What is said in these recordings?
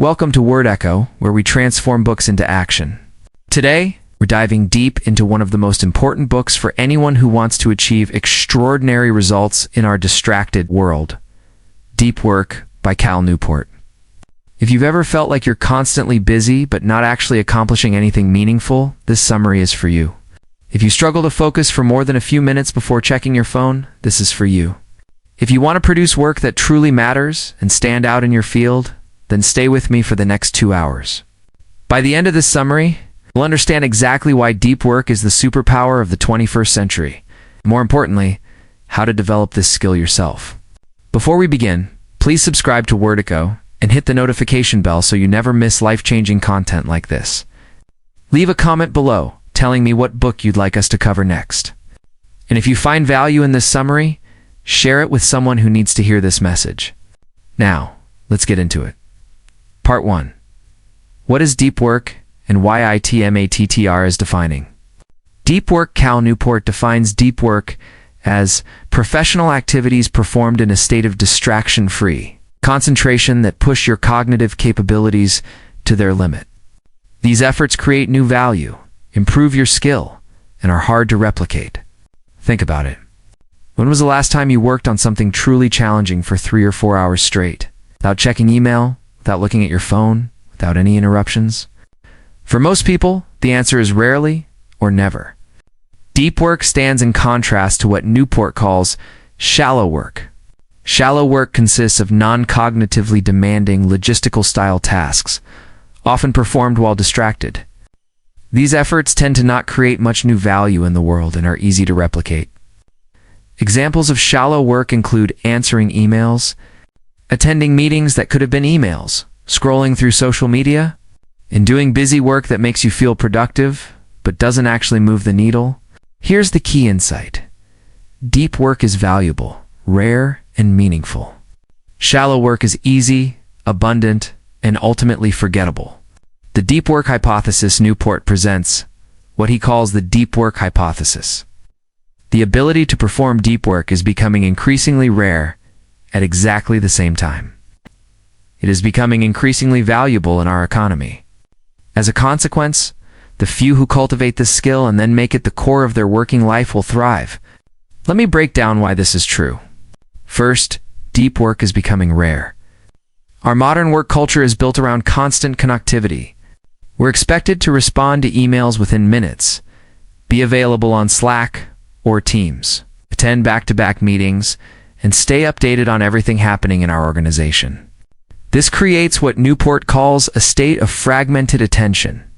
Welcome to WordEcho, where we transform books into action. Today, we're diving deep into one of the most important books for anyone who wants to achieve extraordinary results in our distracted world. Deep Work by Newport. If you've ever felt like you're constantly busy but not actually accomplishing anything meaningful, this summary is for you. If you struggle to focus for more than a few minutes before checking your phone, this is for you. If you want to produce work that truly matters and stand out in your field, then stay with me for the next 2 hours. By the end of this summary, you'll understand exactly why deep work is the superpower of the 21st century. More importantly, how to develop this skill yourself. Before we begin, please subscribe to WordEcho and hit the notification bell so you never miss life-changing content like this. Leave a comment below telling me what book you'd like us to cover next. And if you find value in this summary, share it with someone who needs to hear this message. Now, let's get into it. Part 1. What is deep work and why ITMATTR is defining? Deep Work. Newport defines deep work as professional activities performed in a state of distraction-free concentration that push your cognitive capabilities to their limit. These efforts create new value, improve your skill, and are hard to replicate. Think about it. When was the last time you worked on something truly challenging for 3 or 4 hours straight, without checking email, without looking at your phone, without any interruptions? For most people, the answer is rarely or never. Deep work stands in contrast to what Newport calls shallow work. Shallow work consists of non-cognitively demanding logistical-style tasks, often performed while distracted. These efforts tend to not create much new value in the world and are easy to replicate. Examples of shallow work include answering emails, attending meetings that could have been emails, scrolling through social media, and doing busy work that makes you feel productive but doesn't actually move the needle. Here's the key insight. Deep work is valuable, rare, and meaningful. Shallow work is easy, abundant, and ultimately forgettable. The deep work hypothesis. Newport presents what he calls the deep work hypothesis. The ability to perform deep work is becoming increasingly rare at exactly the same time. It is becoming increasingly valuable in our economy. As a consequence, the few who cultivate this skill and then make it the core of their working life will thrive. Let me break down why this is true. First, deep work is becoming rare. Our modern work culture is built around constant connectivity. We're expected to respond to emails within minutes, be available on Slack or Teams, attend back-to-back meetings, and stay updated on everything happening in our organization. This creates what Newport calls a state of fragmented attention.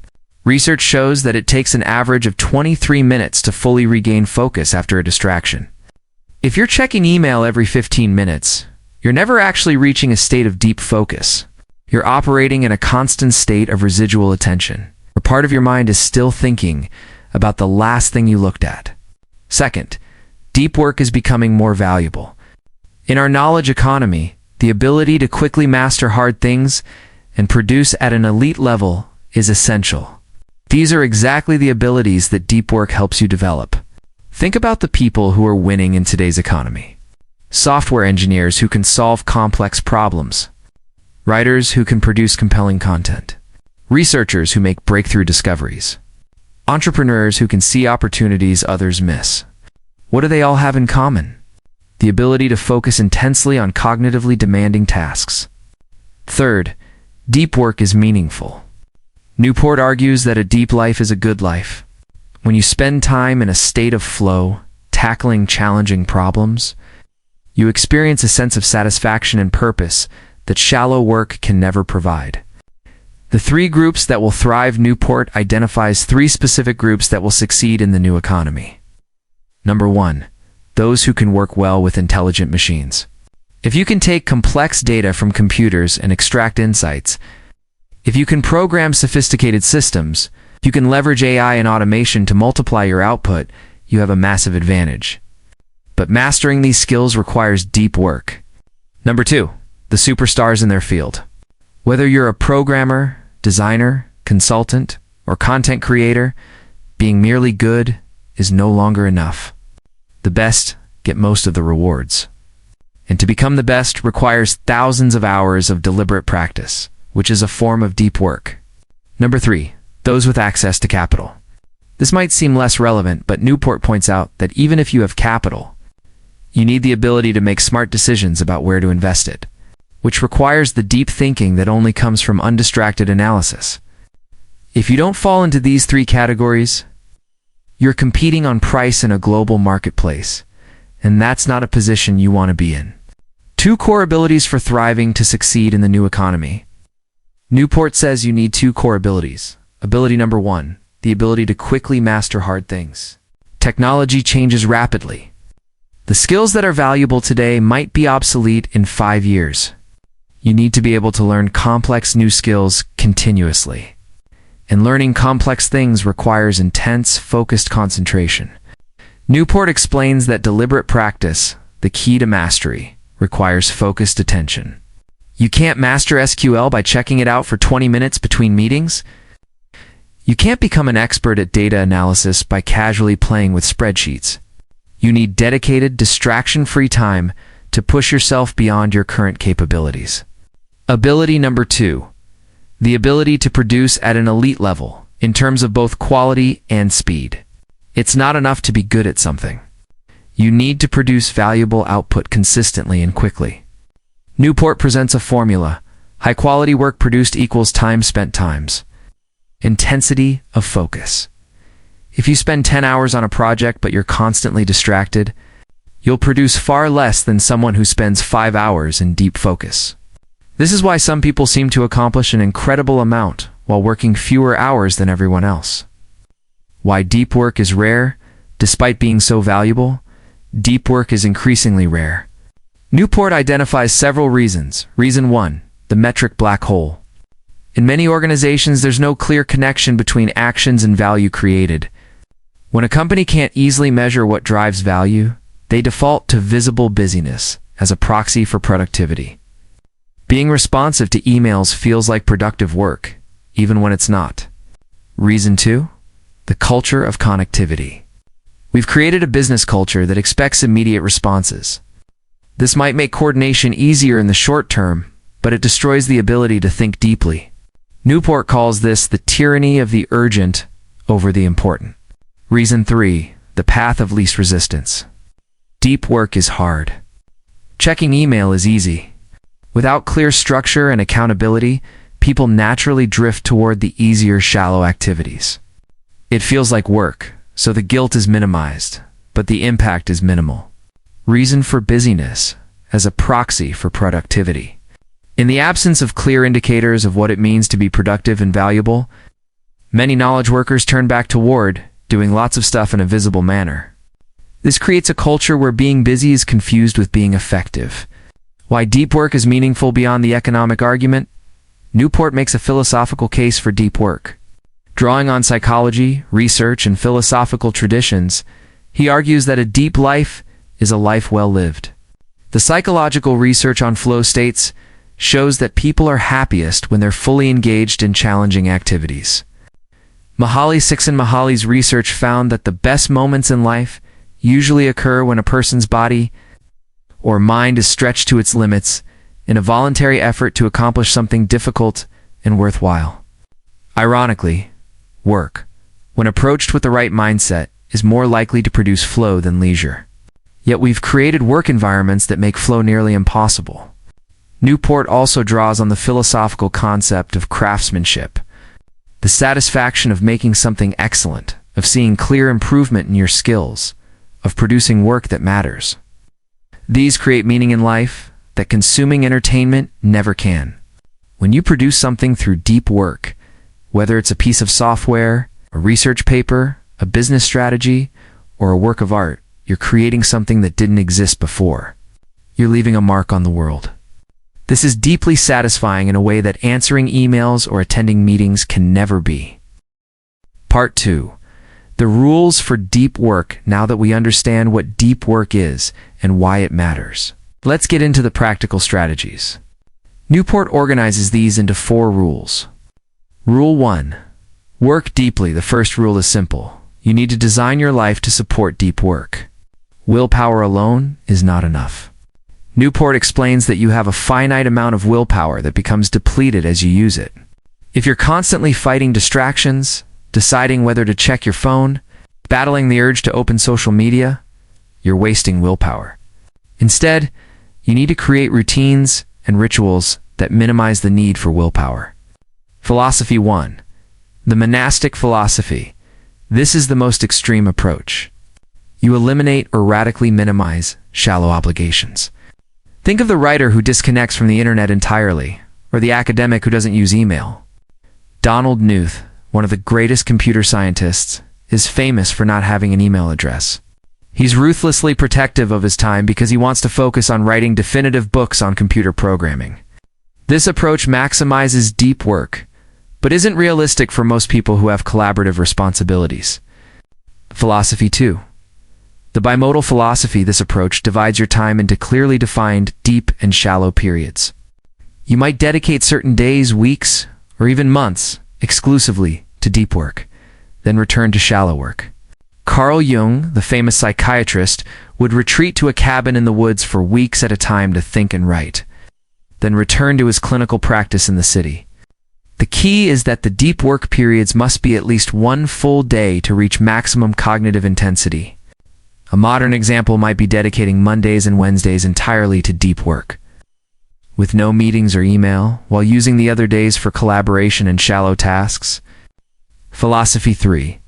Research shows that it takes an average of 23 minutes to fully regain focus after a distraction. If you're checking email every 15 minutes, you're never actually reaching a state of deep focus. You're operating in a constant state of residual attention, where part of your mind is still thinking about the last thing you looked at. Second, deep work is becoming more valuable. In our knowledge economy, the ability to quickly master hard things and produce at an elite level is essential. These are exactly the abilities that deep work helps you develop. Think about the people who are winning in today's economy. Software engineers who can solve complex problems. Writers who can produce compelling content. Researchers who make breakthrough discoveries. Entrepreneurs who can see opportunities others miss. What do they all have in common? The ability to focus intensely on cognitively demanding tasks. Third, deep work is meaningful. Newport argues that a deep life is a good life. When you spend time in a state of flow, tackling challenging problems, you experience a sense of satisfaction and purpose that shallow work can never provide. The 3 groups that will thrive. Newport identifies 3 specific groups that will succeed in the new economy. Number 1. Those who can work well with intelligent machines. If you can take complex data from computers and extract insights, if you can program sophisticated systems, if you can leverage AI and automation to multiply your output, you have a massive advantage. But mastering these skills requires deep work. Number 2. The superstars in their field. Whether you're a programmer, designer, consultant, or content creator, being merely good is no longer enough. The best get most of the rewards. And to become the best requires thousands of hours of deliberate practice. which is a form of deep work. Number 3, those with access to capital. This might seem less relevant, but Newport points out that even if you have capital, you need the ability to make smart decisions about where to invest it, which requires the deep thinking that only comes from undistracted analysis. If you don't fall into these 3 categories, you're competing on price in a global marketplace, and that's not a position you want to be in. 2 core abilities for thriving to succeed in the new economy. Newport says you need 2 core abilities. Ability number 1, the ability to quickly master hard things. Technology changes rapidly. The skills that are valuable today might be obsolete in 5 years. You need to be able to learn complex new skills continuously. And learning complex things requires intense, focused concentration. Newport explains that deliberate practice, the key to mastery, requires focused attention. You can't master SQL by checking it out for 20 minutes between meetings. You can't become an expert at data analysis by casually playing with spreadsheets. You need dedicated, distraction-free time to push yourself beyond your current capabilities. Ability number 2, the ability to produce at an elite level in terms of both quality and speed. It's not enough to be good at something. You need to produce valuable output consistently and quickly. Newport presents a formula: high-quality work produced equals time spent times intensity of focus. If you spend 10 hours on a project but you're constantly distracted, you'll produce far less than someone who spends 5 hours in deep focus. This is why some people seem to accomplish an incredible amount while working fewer hours than everyone else. Why deep work is rare, despite being so valuable? Deep work is increasingly rare. Newport identifies several reasons. Reason 1, the metric black hole. In many organizations, there's no clear connection between actions and value created. When a company can't easily measure what drives value, they default to visible busyness as a proxy for productivity. Being responsive to emails feels like productive work, even when it's not. Reason 2, the culture of connectivity. We've created a business culture that expects immediate responses. This might make coordination easier in the short term, but it destroys the ability to think deeply. Newport calls this the tyranny of the urgent over the important. Reason 3, the path of least resistance. Deep work is hard. Checking email is easy. Without clear structure and accountability, people naturally drift toward the easier, shallow activities. It feels like work, so the guilt is minimized, but the impact is minimal. Reason for busyness as a proxy for productivity. In the absence of clear indicators of what it means to be productive and valuable, many knowledge workers turn back toward doing lots of stuff in a visible manner. This creates a culture where being busy is confused with being effective. Why deep work is meaningful beyond the economic argument? Newport makes a philosophical case for deep work. Drawing on psychology, research, and philosophical traditions, he argues that a deep life is a life well lived. The psychological research on flow states shows that people are happiest when they're fully engaged in challenging activities. Mahali's research found that the best moments in life usually occur when a person's body or mind is stretched to its limits in a voluntary effort to accomplish something difficult and worthwhile. Ironically, work, when approached with the right mindset, is more likely to produce flow than leisure. Yet we've created work environments that make flow nearly impossible. Newport also draws on the philosophical concept of craftsmanship, the satisfaction of making something excellent, of seeing clear improvement in your skills, of producing work that matters. These create meaning in life that consuming entertainment never can. When you produce something through deep work, whether it's a piece of software, a research paper, a business strategy, or a work of art, you're creating something that didn't exist before. You're leaving a mark on the world. This is deeply satisfying in a way that answering emails or attending meetings can never be. Part 2. The rules for deep work now that we understand what deep work is and why it matters. Let's get into the practical strategies. Newport organizes these into 4 rules. Rule 1. Work deeply. The first rule is simple. You need to design your life to support deep work. Willpower alone is not enough. Newport explains that you have a finite amount of willpower that becomes depleted as you use it. If you're constantly fighting distractions, deciding whether to check your phone, battling the urge to open social media, you're wasting willpower. Instead, you need to create routines and rituals that minimize the need for willpower. Philosophy 1. The monastic philosophy. This is the most extreme approach. You eliminate or radically minimize shallow obligations. Think of the writer who disconnects from the internet entirely, or the academic who doesn't use email. Donald Knuth, one of the greatest computer scientists, is famous for not having an email address. He's ruthlessly protective of his time because he wants to focus on writing definitive books on computer programming. This approach maximizes deep work, but isn't realistic for most people who have collaborative responsibilities. Philosophy 2. The bimodal philosophy. This approach divides your time into clearly defined deep and shallow periods. You might dedicate certain days, weeks, or even months exclusively to deep work, then return to shallow work. Carl Jung, the famous psychiatrist, would retreat to a cabin in the woods for weeks at a time to think and write, then return to his clinical practice in the city. The key is that the deep work periods must be at least one full day to reach maximum cognitive intensity. A modern example might be dedicating Mondays and Wednesdays entirely to deep work, with no meetings or email, while using the other days for collaboration and shallow tasks. Philosophy 3.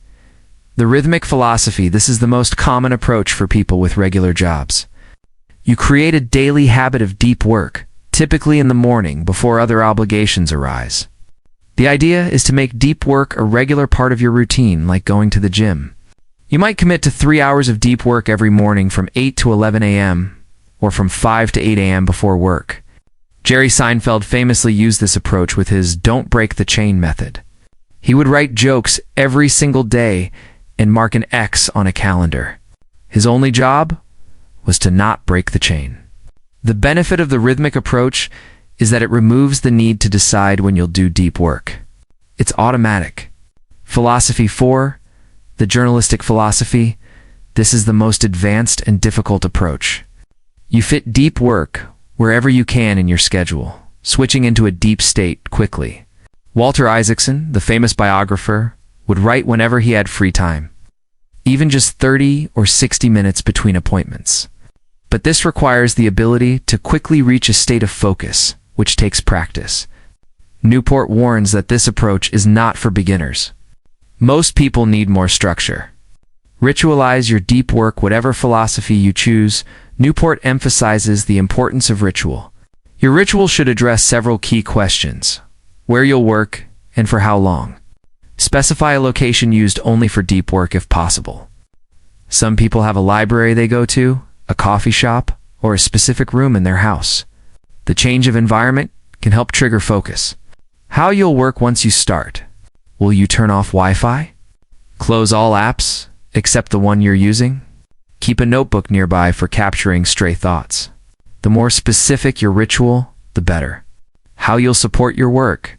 The rhythmic philosophy. This is the most common approach for people with regular jobs. You create a daily habit of deep work, typically in the morning before other obligations arise. The idea is to make deep work a regular part of your routine, like going to the gym. You might commit to 3 hours of deep work every morning from 8 to 11 a.m., or from 5 to 8 a.m. before work. Jerry Seinfeld famously used this approach with his "don't break the chain" method. He would write jokes every single day and mark an X on a calendar. His only job was to not break the chain. The benefit of the rhythmic approach is that it removes the need to decide when you'll do deep work. It's automatic. Philosophy 4. The journalistic philosophy. This is the most advanced and difficult approach. You fit deep work wherever you can in your schedule, switching into a deep state quickly. Walter Isaacson, the famous biographer, would write whenever he had free time, even just 30 or 60 minutes between appointments. But this requires the ability to quickly reach a state of focus, which takes practice. Newport warns that this approach is not for beginners. Most people need more structure. Ritualize your deep work. Whatever philosophy you choose, Newport emphasizes the importance of ritual. Your ritual should address several key questions: where you'll work and for how long. Specify a location used only for deep work if possible. Some people have a library they go to, a coffee shop, or a specific room in their house. The change of environment can help trigger focus. How you'll work once you start. Will you turn off Wi-Fi? Close all apps except the one you're using? Keep a notebook nearby for capturing stray thoughts. The more specific your ritual, the better. How you'll support your work.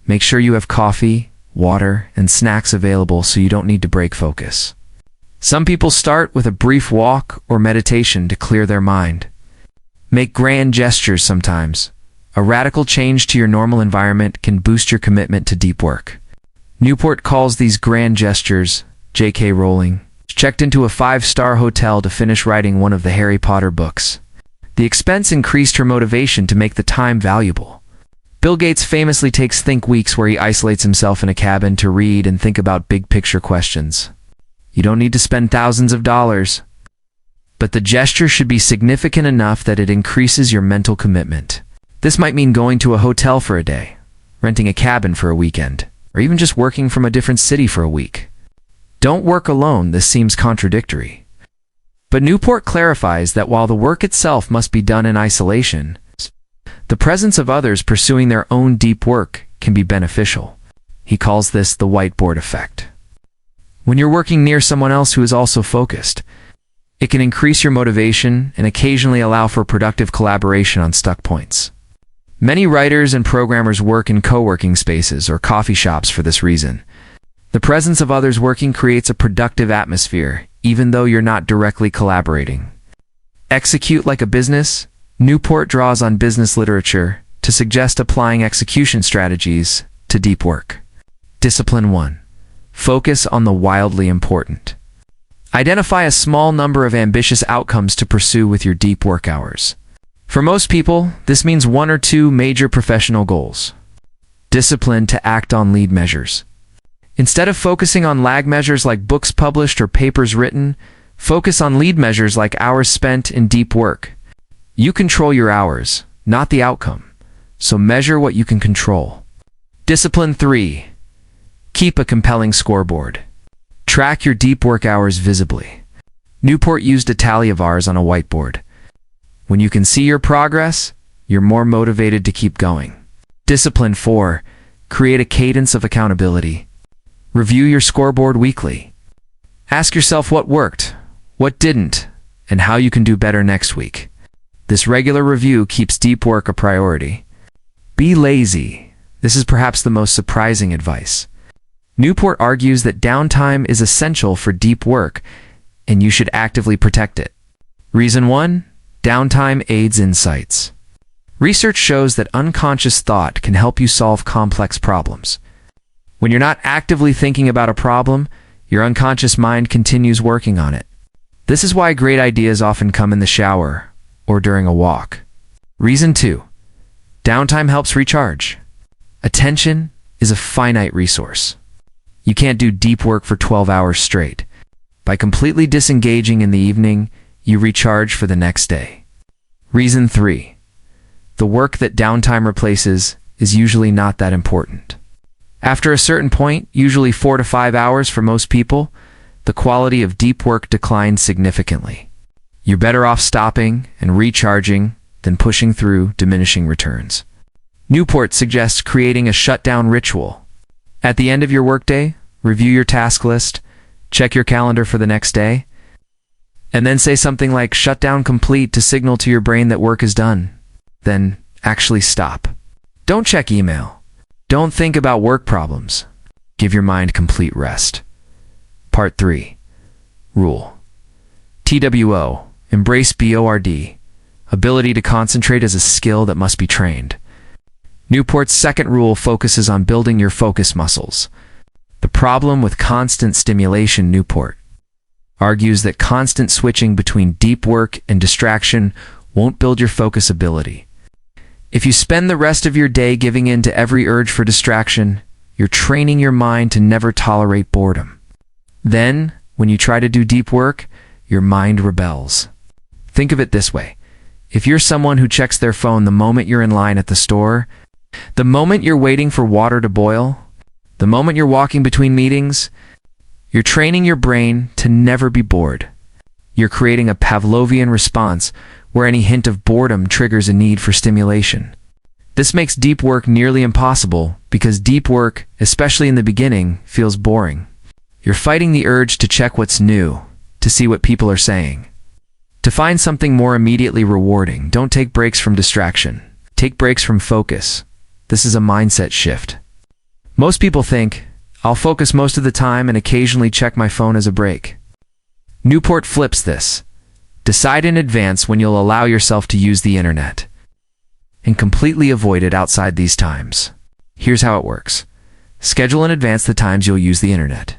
Make sure you have coffee, water, and snacks available so you don't need to break focus. Some people start with a brief walk or meditation to clear their mind. Make grand gestures sometimes. A radical change to your normal environment can boost your commitment to deep work. Newport calls these grand gestures. J.K. Rowling checked into a 5-star hotel to finish writing one of the Harry Potter books. The expense increased her motivation to make the time valuable. Bill Gates famously takes think weeks where he isolates himself in a cabin to read and think about big-picture questions. You don't need to spend thousands of dollars, but the gesture should be significant enough that it increases your mental commitment. This might mean going to a hotel for a day, renting a cabin for a weekend, or even just working from a different city for a week. Don't work alone. This seems contradictory. But Newport clarifies that while the work itself must be done in isolation, the presence of others pursuing their own deep work can be beneficial. He calls this the whiteboard effect. When you're working near someone else who is also focused, it can increase your motivation and occasionally allow for productive collaboration on stuck points. Many writers and programmers work in co-working spaces or coffee shops for this reason. The presence of others working creates a productive atmosphere, even though you're not directly collaborating. Execute like a business. Newport draws on business literature to suggest applying execution strategies to deep work. Discipline 1. Focus on the wildly important. Identify a small number of ambitious outcomes to pursue with your deep work hours. For most people, this means 1 or 2 major professional goals. Discipline to act on lead measures. Instead of focusing on lag measures like books published or papers written, focus on lead measures like hours spent in deep work. You control your hours, not the outcome, so measure what you can control. Discipline 3. Keep a compelling scoreboard. Track your deep work hours visibly. Newport used a tally of hours on a whiteboard. When you can see your progress, you're more motivated to keep going. Discipline 4. Create a cadence of accountability. Review your scoreboard weekly. Ask yourself what worked, what didn't, and how you can do better next week. This regular review keeps deep work a priority. Be lazy. This is perhaps the most surprising advice. Newport argues that downtime is essential for deep work, and you should actively protect it. Reason 1. Downtime aids insights. Research shows that unconscious thought can help you solve complex problems. When you're not actively thinking about a problem, your unconscious mind continues working on it. This is why great ideas often come in the shower or during a walk. Reason 2. Downtime helps recharge. Attention is a finite resource. You can't do deep work for 12 hours straight. By completely disengaging in the evening, you recharge for the next day. Reason 3. The work that downtime replaces is usually not that important. After a certain point, usually 4 to 5 hours for most people, the quality of deep work declines significantly. You're better off stopping and recharging than pushing through diminishing returns. Newport suggests creating a shutdown ritual. At the end of your workday, review your task list, check your calendar for the next day, and then say something like "shutdown complete" to signal to your brain that work is done. Then actually stop. Don't check email. Don't think about work problems. Give your mind complete rest. Part 3. Rule. TWO. Embrace BORD. Ability to concentrate is a skill that must be trained. Newport's second rule focuses on building your focus muscles. The problem with constant stimulation. Newport argues that constant switching between deep work and distraction won't build your focus ability. If you spend the rest of your day giving in to every urge for distraction, you're training your mind to never tolerate boredom. Then, when you try to do deep work, your mind rebels. Think of it this way. If you're someone who checks their phone the moment you're in line at the store, the moment you're waiting for water to boil, the moment you're walking between meetings, you're training your brain to never be bored. You're creating a Pavlovian response where any hint of boredom triggers a need for stimulation. This makes deep work nearly impossible because deep work, especially in the beginning, feels boring. You're fighting the urge to check what's new, to see what people are saying. To find something more immediately rewarding, don't take breaks from distraction. Take breaks from focus. This is a mindset shift. Most people think, I'll focus most of the time and occasionally check my phone as a break. Newport flips this. Decide in advance when you'll allow yourself to use the internet, and completely avoid it outside these times. Here's how it works. Schedule in advance the times you'll use the internet.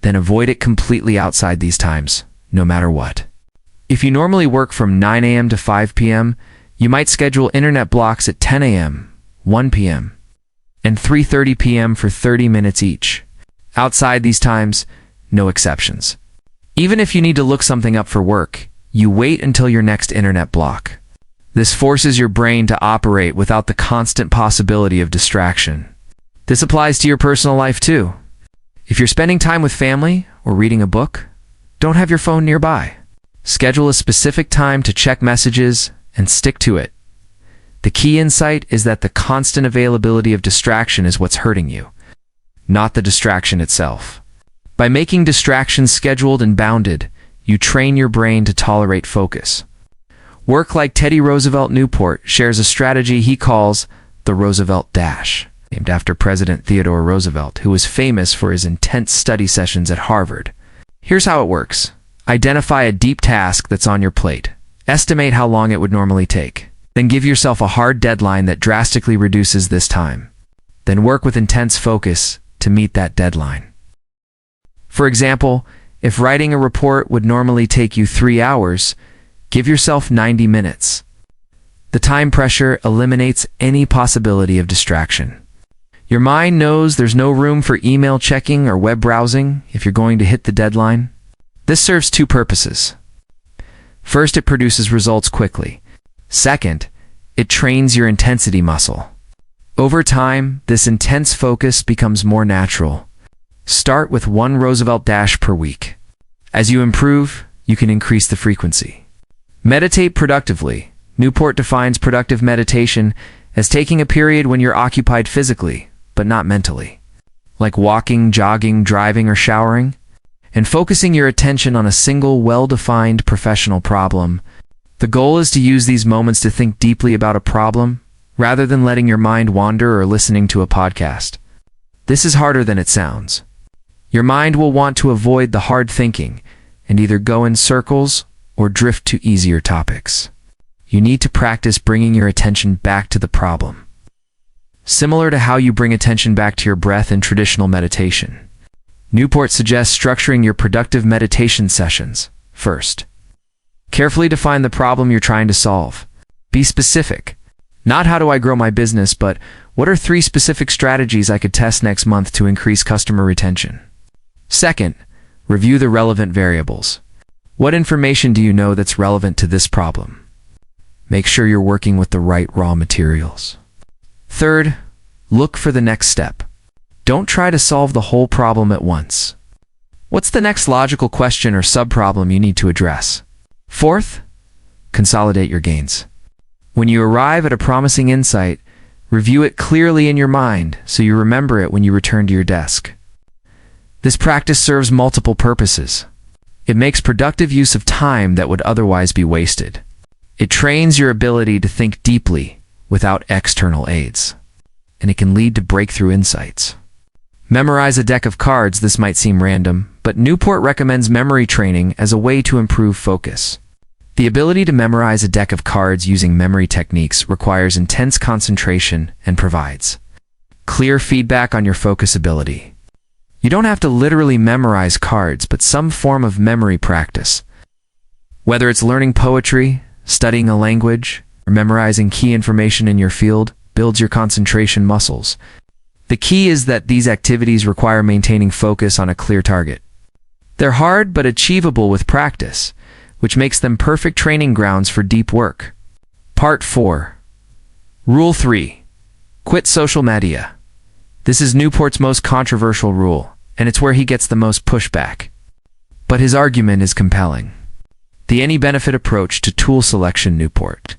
Then avoid it completely outside these times, no matter what. If you normally work from 9 a.m. to 5 p.m., you might schedule internet blocks at 10 a.m., 1 p.m., and 3:30 p.m. for 30 minutes each. Outside these times, no exceptions. Even if you need to look something up for work, you wait until your next internet block. This forces your brain to operate without the constant possibility of distraction. This applies to your personal life too. If you're spending time with family or reading a book, don't have your phone nearby. Schedule a specific time to check messages and stick to it. The key insight is that the constant availability of distraction is what's hurting you, not the distraction itself. By making distractions scheduled and bounded, you train your brain to tolerate focus. Work like Teddy Roosevelt. Newport shares a strategy he calls the Roosevelt Dash, named after President Theodore Roosevelt, who was famous for his intense study sessions at Harvard. Here's how it works. Identify a deep task that's on your plate. Estimate how long it would normally take. Then give yourself a hard deadline that drastically reduces this time. Then work with intense focus to meet that deadline. For example, if writing a report would normally take you 3 hours, give yourself 90 minutes. The time pressure eliminates any possibility of distraction. Your mind knows there's no room for email checking or web browsing if you're going to hit the deadline. This serves two purposes. First, it produces results quickly. Second, it trains your intensity muscle. Over time, this intense focus becomes more natural. Start with 1 Roosevelt dash per week. As you improve, you can increase the frequency. Meditate productively. Newport defines productive meditation as taking a period when you're occupied physically, but not mentally, like walking, jogging, driving, or showering, and focusing your attention on a single well-defined professional problem. The goal is to use these moments to think deeply about a problem, rather than letting your mind wander or listening to a podcast. This is harder than it sounds. Your mind will want to avoid the hard thinking and either go in circles or drift to easier topics. You need to practice bringing your attention back to the problem. Similar to how you bring attention back to your breath in traditional meditation, Newport suggests structuring your productive meditation sessions. First, carefully define the problem you're trying to solve. Be specific. Not how do I grow my business, but what are 3 specific strategies I could test next month to increase customer retention? Second, review the relevant variables. What information do you know that's relevant to this problem? Make sure you're working with the right raw materials. Third, look for the next step. Don't try to solve the whole problem at once. What's the next logical question or subproblem you need to address? Fourth, consolidate your gains. When you arrive at a promising insight, review it clearly in your mind so you remember it when you return to your desk. This practice serves multiple purposes. It makes productive use of time that would otherwise be wasted. It trains your ability to think deeply without external aids, and it can lead to breakthrough insights. Memorize a deck of cards. This might seem random, but Newport recommends memory training as a way to improve focus. The ability to memorize a deck of cards using memory techniques requires intense concentration and provides clear feedback on your focus ability. You don't have to literally memorize cards, but some form of memory practice. Whether it's learning poetry, studying a language, or memorizing key information in your field, builds your concentration muscles. The key is that these activities require maintaining focus on a clear target. They're hard but achievable with practice, which makes them perfect training grounds for deep work. Part 4. Rule 3. Quit social media. This is Newport's most controversial rule, and it's where he gets the most pushback. But his argument is compelling. The any-benefit approach to tool selection. Newport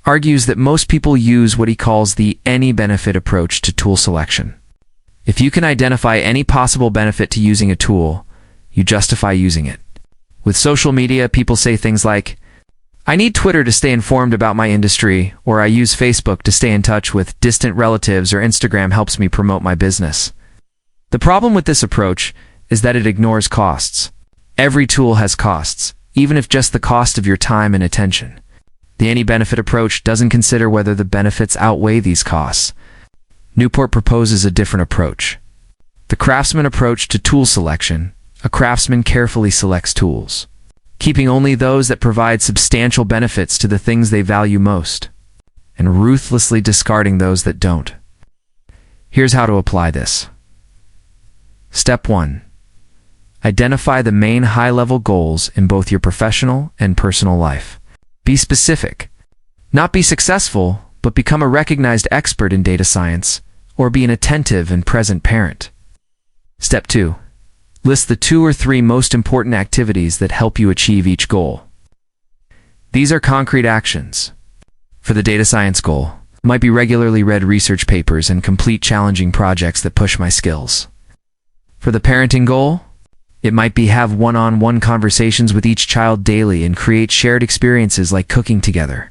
argues that most people use what he calls the any-benefit approach to tool selection. If you can identify any possible benefit to using a tool, you justify using it. With social media, people say things like, I need Twitter to stay informed about my industry, or I use Facebook to stay in touch with distant relatives, or Instagram helps me promote my business. The problem with this approach is that it ignores costs. Every tool has costs, even if just the cost of your time and attention. The any-benefit approach doesn't consider whether the benefits outweigh these costs. Newport proposes a different approach. The craftsman approach to tool selection. A craftsman carefully selects tools, keeping only those that provide substantial benefits to the things they value most, and ruthlessly discarding those that don't. Here's how to apply this. Step 1. Identify the main high-level goals in both your professional and personal life. Be specific. Not be successful, but become a recognized expert in data science, or be an attentive and present parent. Step 2. List the 2 or 3 most important activities that help you achieve each goal. These are concrete actions. For the data science goal, it might be regularly read research papers and complete challenging projects that push my skills. For the parenting goal, it might be have one-on-one conversations with each child daily and create shared experiences like cooking together.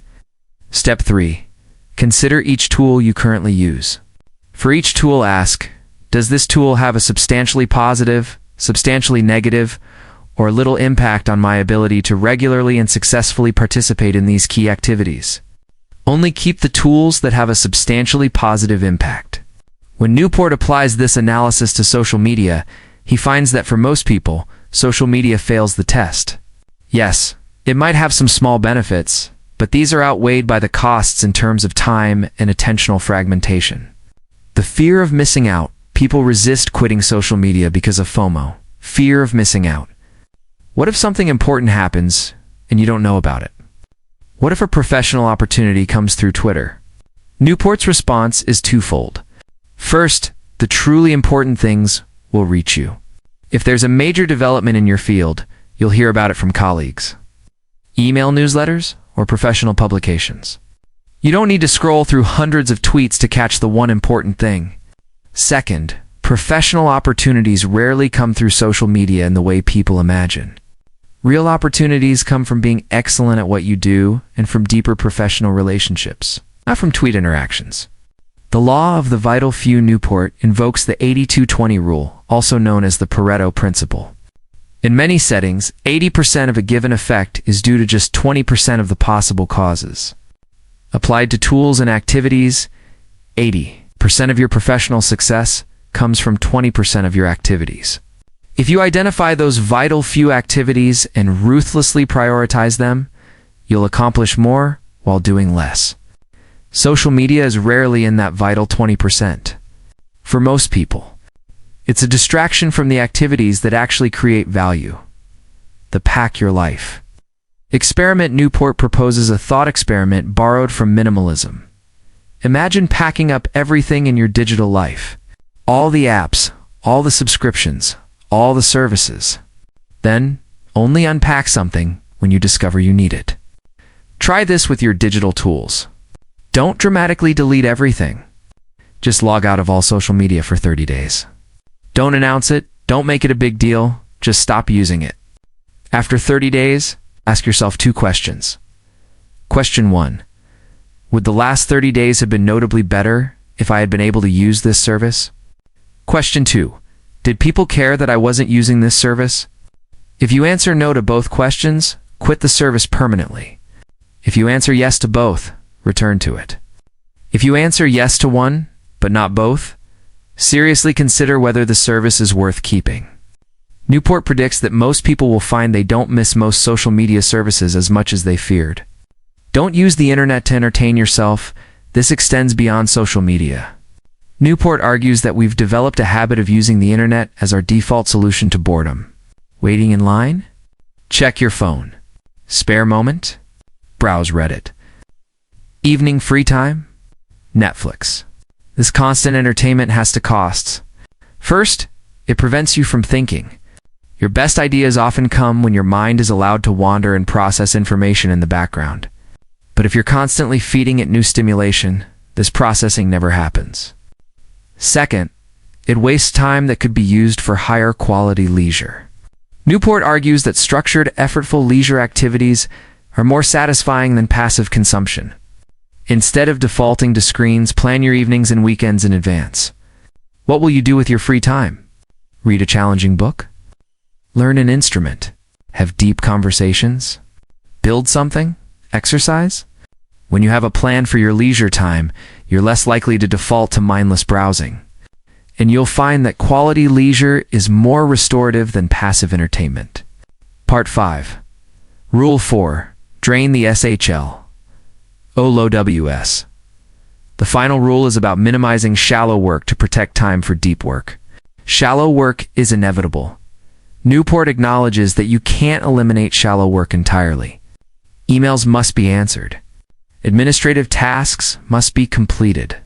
Step 3. Consider each tool you currently use. For each tool, ask, does this tool have a substantially positive, substantially negative, or little impact on my ability to regularly and successfully participate in these key activities. Only keep the tools that have a substantially positive impact. When Newport applies this analysis to social media, he finds that for most people, social media fails the test. Yes, it might have some small benefits, but these are outweighed by the costs in terms of time and attentional fragmentation. The fear of missing out. People resist quitting social media because of FOMO, fear of missing out. What if something important happens and you don't know about it? What if a professional opportunity comes through Twitter? Newport's response is twofold. First, the truly important things will reach you. If there's a major development in your field, you'll hear about it from colleagues. Email newsletters or professional publications. You don't need to scroll through hundreds of tweets to catch the one important thing. Second, professional opportunities rarely come through social media in the way people imagine. Real opportunities come from being excellent at what you do and from deeper professional relationships, not from tweet interactions. The law of the vital few. Newport invokes the 80-20 rule, also known as the Pareto principle. In many settings, 80% of a given effect is due to just 20% of the possible causes. Applied to tools and activities, 80% of your professional success comes from 20% of your activities. If you identify those vital few activities and ruthlessly prioritize them, you'll accomplish more while doing less. Social media is rarely in that vital 20%. For most people, it's a distraction from the activities that actually create value. The pack your life. Experiment. Newport proposes a thought experiment borrowed from minimalism. Imagine packing up everything in your digital life. All the apps, all the subscriptions, all the services. Then, only unpack something when you discover you need it. Try this with your digital tools. Don't dramatically delete everything. Just log out of all social media for 30 days. Don't announce it, don't make it a big deal, just stop using it. After 30 days, ask yourself 2 questions. Question 1. Would the last 30 days have been notably better if I had been able to use this service? Question 2. Did people care that I wasn't using this service? If you answer no to both questions, quit the service permanently. If you answer yes to both, return to it. If you answer yes to one, but not both, seriously consider whether the service is worth keeping. Newport predicts that most people will find they don't miss most social media services as much as they feared. Don't use the internet to entertain yourself. This extends beyond social media. Newport argues that we've developed a habit of using the internet as our default solution to boredom. Waiting in line? Check your phone. Spare moment? Browse Reddit. Evening free time? Netflix. This constant entertainment has 2 costs. First, it prevents you from thinking. Your best ideas often come when your mind is allowed to wander and process information in the background. But if you're constantly feeding it new stimulation, this processing never happens. Second, it wastes time that could be used for higher quality leisure. Newport argues that structured, effortful leisure activities are more satisfying than passive consumption. Instead of defaulting to screens, plan your evenings and weekends in advance. What will you do with your free time? Read a challenging book? Learn an instrument? Have deep conversations? Build something? Exercise? When you have a plan for your leisure time, you're less likely to default to mindless browsing. And you'll find that quality leisure is more restorative than passive entertainment. Part 5. Rule 4. Drain the SHL. OLOWS. The final rule is about minimizing shallow work to protect time for deep work. Shallow work is inevitable. Newport acknowledges that you can't eliminate shallow work entirely. Emails must be answered. Administrative tasks must be completed.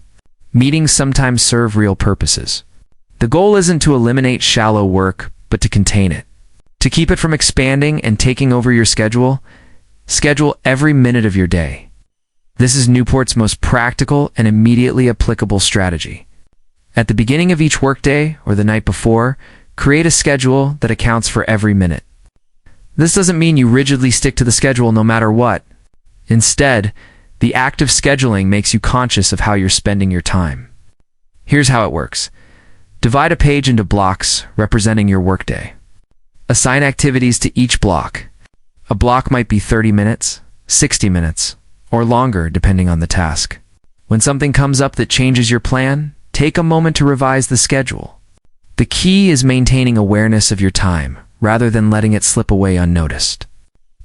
Meetings sometimes serve real purposes. The goal isn't to eliminate shallow work, but to contain it. To keep it from expanding and taking over your schedule, schedule every minute of your day. This is Newport's most practical and immediately applicable strategy. At the beginning of each workday or the night before, create a schedule that accounts for every minute. This doesn't mean you rigidly stick to the schedule no matter what. Instead, the act of scheduling makes you conscious of how you're spending your time. Here's how it works. Divide a page into blocks representing your workday. Assign activities to each block. A block might be 30 minutes, 60 minutes, or longer depending on the task. When something comes up that changes your plan, take a moment to revise the schedule. The key is maintaining awareness of your time rather than letting it slip away unnoticed.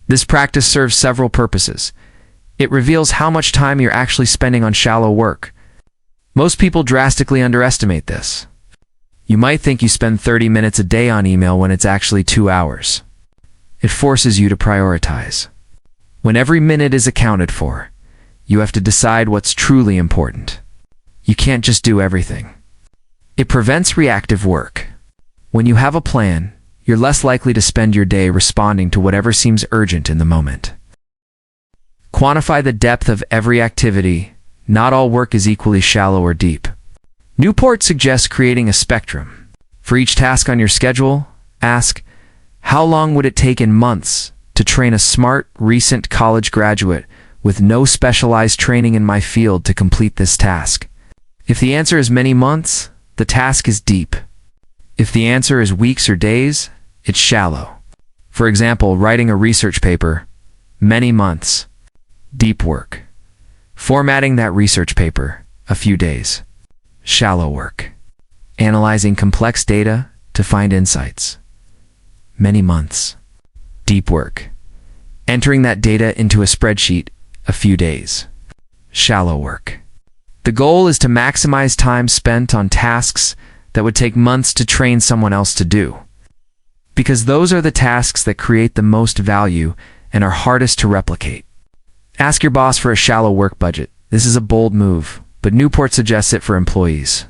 This practice serves several purposes. It reveals how much time you're actually spending on shallow work. Most people drastically underestimate this. You might think you spend 30 minutes a day on email when it's actually 2 hours. It forces you to prioritize. When every minute is accounted for, you have to decide what's truly important. You can't just do everything. It prevents reactive work. When you have a plan, you're less likely to spend your day responding to whatever seems urgent in the moment. Quantify the depth of every activity. Not all work is equally shallow or deep. Newport suggests creating a spectrum. For each task on your schedule, ask, how long would it take in months to train a smart, recent college graduate with no specialized training in my field to complete this task? If the answer is many months, the task is deep. If the answer is weeks or days, it's shallow. For example, writing a research paper, many months, deep work. Formatting that research paper, a few days, shallow work. Analyzing complex data to find insights, many months, deep work. Entering that data into a spreadsheet, a few days, shallow work. The goal is to maximize time spent on tasks that would take months to train someone else to do, because those are the tasks that create the most value and are hardest to replicate. Ask your boss for a shallow work budget. This is a bold move, but Newport suggests it for employees.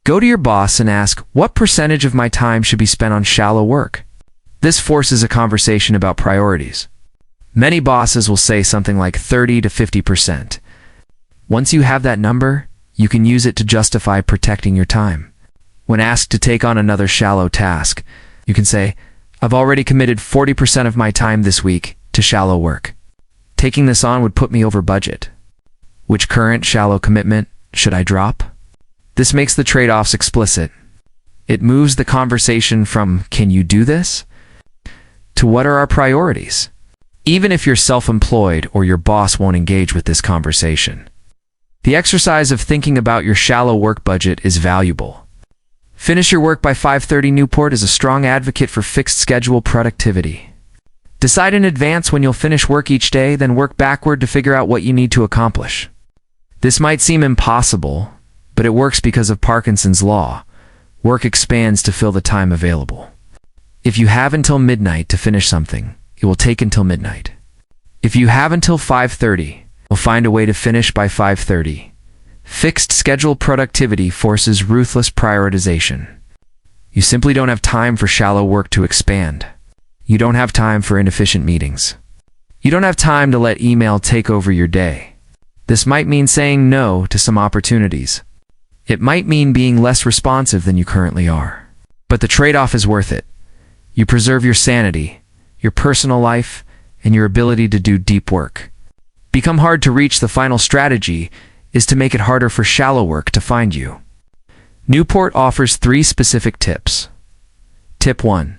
Go to your boss and ask, what percentage of my time should be spent on shallow work? This forces a conversation about priorities. Many bosses will say something like 30 to 50%. Once you have that number, you can use it to justify protecting your time. When asked to take on another shallow task, you can say, I've already committed 40% of my time this week to shallow work. Taking this on would put me over budget. Which current shallow commitment should I drop? This makes the trade-offs explicit. It moves the conversation from, can you do this? To what are our priorities? Even if you're self-employed or your boss won't engage with this conversation. The exercise of thinking about your shallow work budget is valuable. Finish your work by 5:30. Newport is a strong advocate for fixed schedule productivity. Decide in advance when you'll finish work each day, then work backward to figure out what you need to accomplish. This might seem impossible, but it works because of Parkinson's law. Work expands to fill the time available. If you have until midnight to finish something, it will take until midnight. If you have until 5:30, you'll find a way to finish by 5:30. Fixed schedule productivity forces ruthless prioritization. You simply don't have time for shallow work to expand. You don't have time for inefficient meetings. You don't have time to let email take over your day. This might mean saying no to some opportunities. It might mean being less responsive than you currently are. But the trade-off is worth it. You preserve your sanity, your personal life, and your ability to do deep work. Become hard to reach. The final strategy is to make it harder for shallow work to find you. Newport offers 3 specific tips. Tip 1.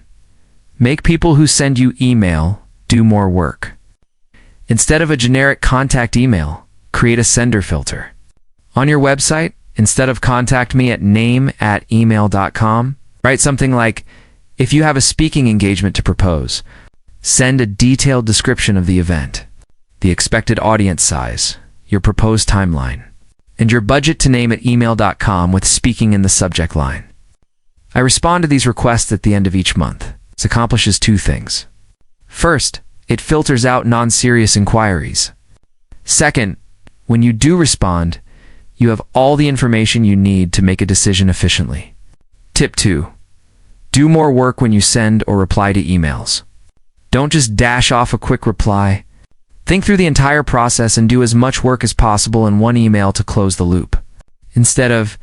Make people who send you email do more work. Instead of a generic contact email, create a sender filter. On your website, instead of contact me at name@email.com, write something like, if you have a speaking engagement to propose, send a detailed description of the event, the expected audience size, your proposed timeline, and your budget to name@email.com with speaking in the subject line. I respond to these requests at the end of each month. This accomplishes 2 things. First, it filters out non-serious inquiries. Second, when you do respond, you have all the information you need to make a decision efficiently. Tip 2. Do more work when you send or reply to emails. Don't just dash off a quick reply. Think through the entire process and do as much work as possible in one email to close the loop. Instead of,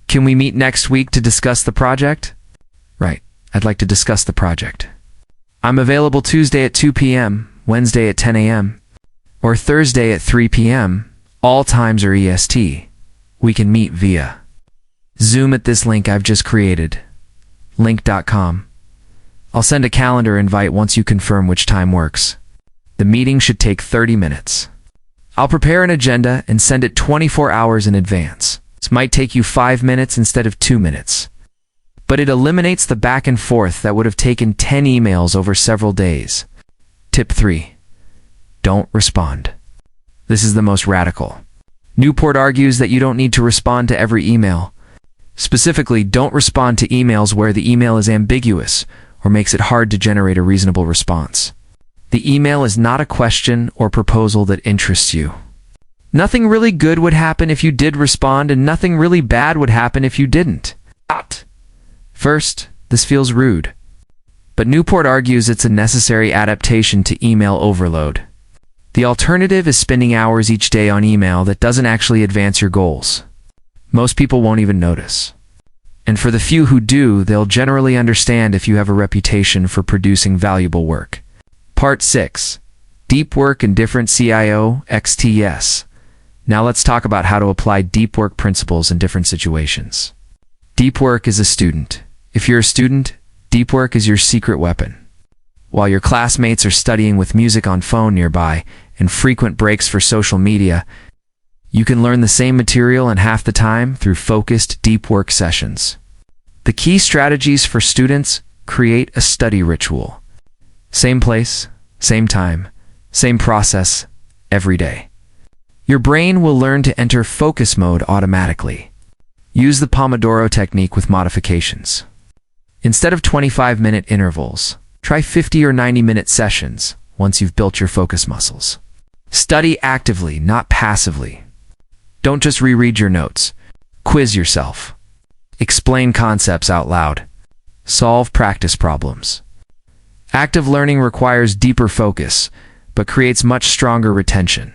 can we meet next week to discuss the project? Right, I'd like to discuss the project. I'm available Tuesday at 2 p.m., Wednesday at 10 a.m., or Thursday at 3 p.m. All times are EST. We can meet via Zoom at this link I've just created, link.com. I'll send a calendar invite once you confirm which time works. The meeting should take 30 minutes. I'll prepare an agenda and send it 24 hours in advance. This might take you 5 minutes instead of 2 minutes. But it eliminates the back and forth that would have taken 10 emails over several days. Tip 3. Don't respond. This is the most radical. Newport argues that you don't need to respond to every email. Specifically, don't respond to emails where the email is ambiguous or makes it hard to generate a reasonable response. The email is not a question or proposal that interests you. Nothing really good would happen if you did respond, and nothing really bad would happen if you didn't. First, this feels rude. But Newport argues it's a necessary adaptation to email overload. The alternative is spending hours each day on email that doesn't actually advance your goals. Most people won't even notice. And for the few who do, they'll generally understand if you have a reputation for producing valuable work. Part 6. Deep work and different CIO XTS. Now let's talk about how to apply deep work principles in different situations. Deep work is a student. If you're a student, deep work is your secret weapon. While your classmates are studying with music on phone nearby and frequent breaks for social media, you can learn the same material in half the time through focused deep work sessions. The key strategies for students: create a study ritual. Same place, same time, same process, every day. Your brain will learn to enter focus mode automatically. Use the Pomodoro technique with modifications. Instead of 25-minute intervals, try 50 or 90-minute sessions once you've built your focus muscles. Study actively, not passively. Don't just reread your notes. Quiz yourself. Explain concepts out loud. Solve practice problems. Active learning requires deeper focus, but creates much stronger retention.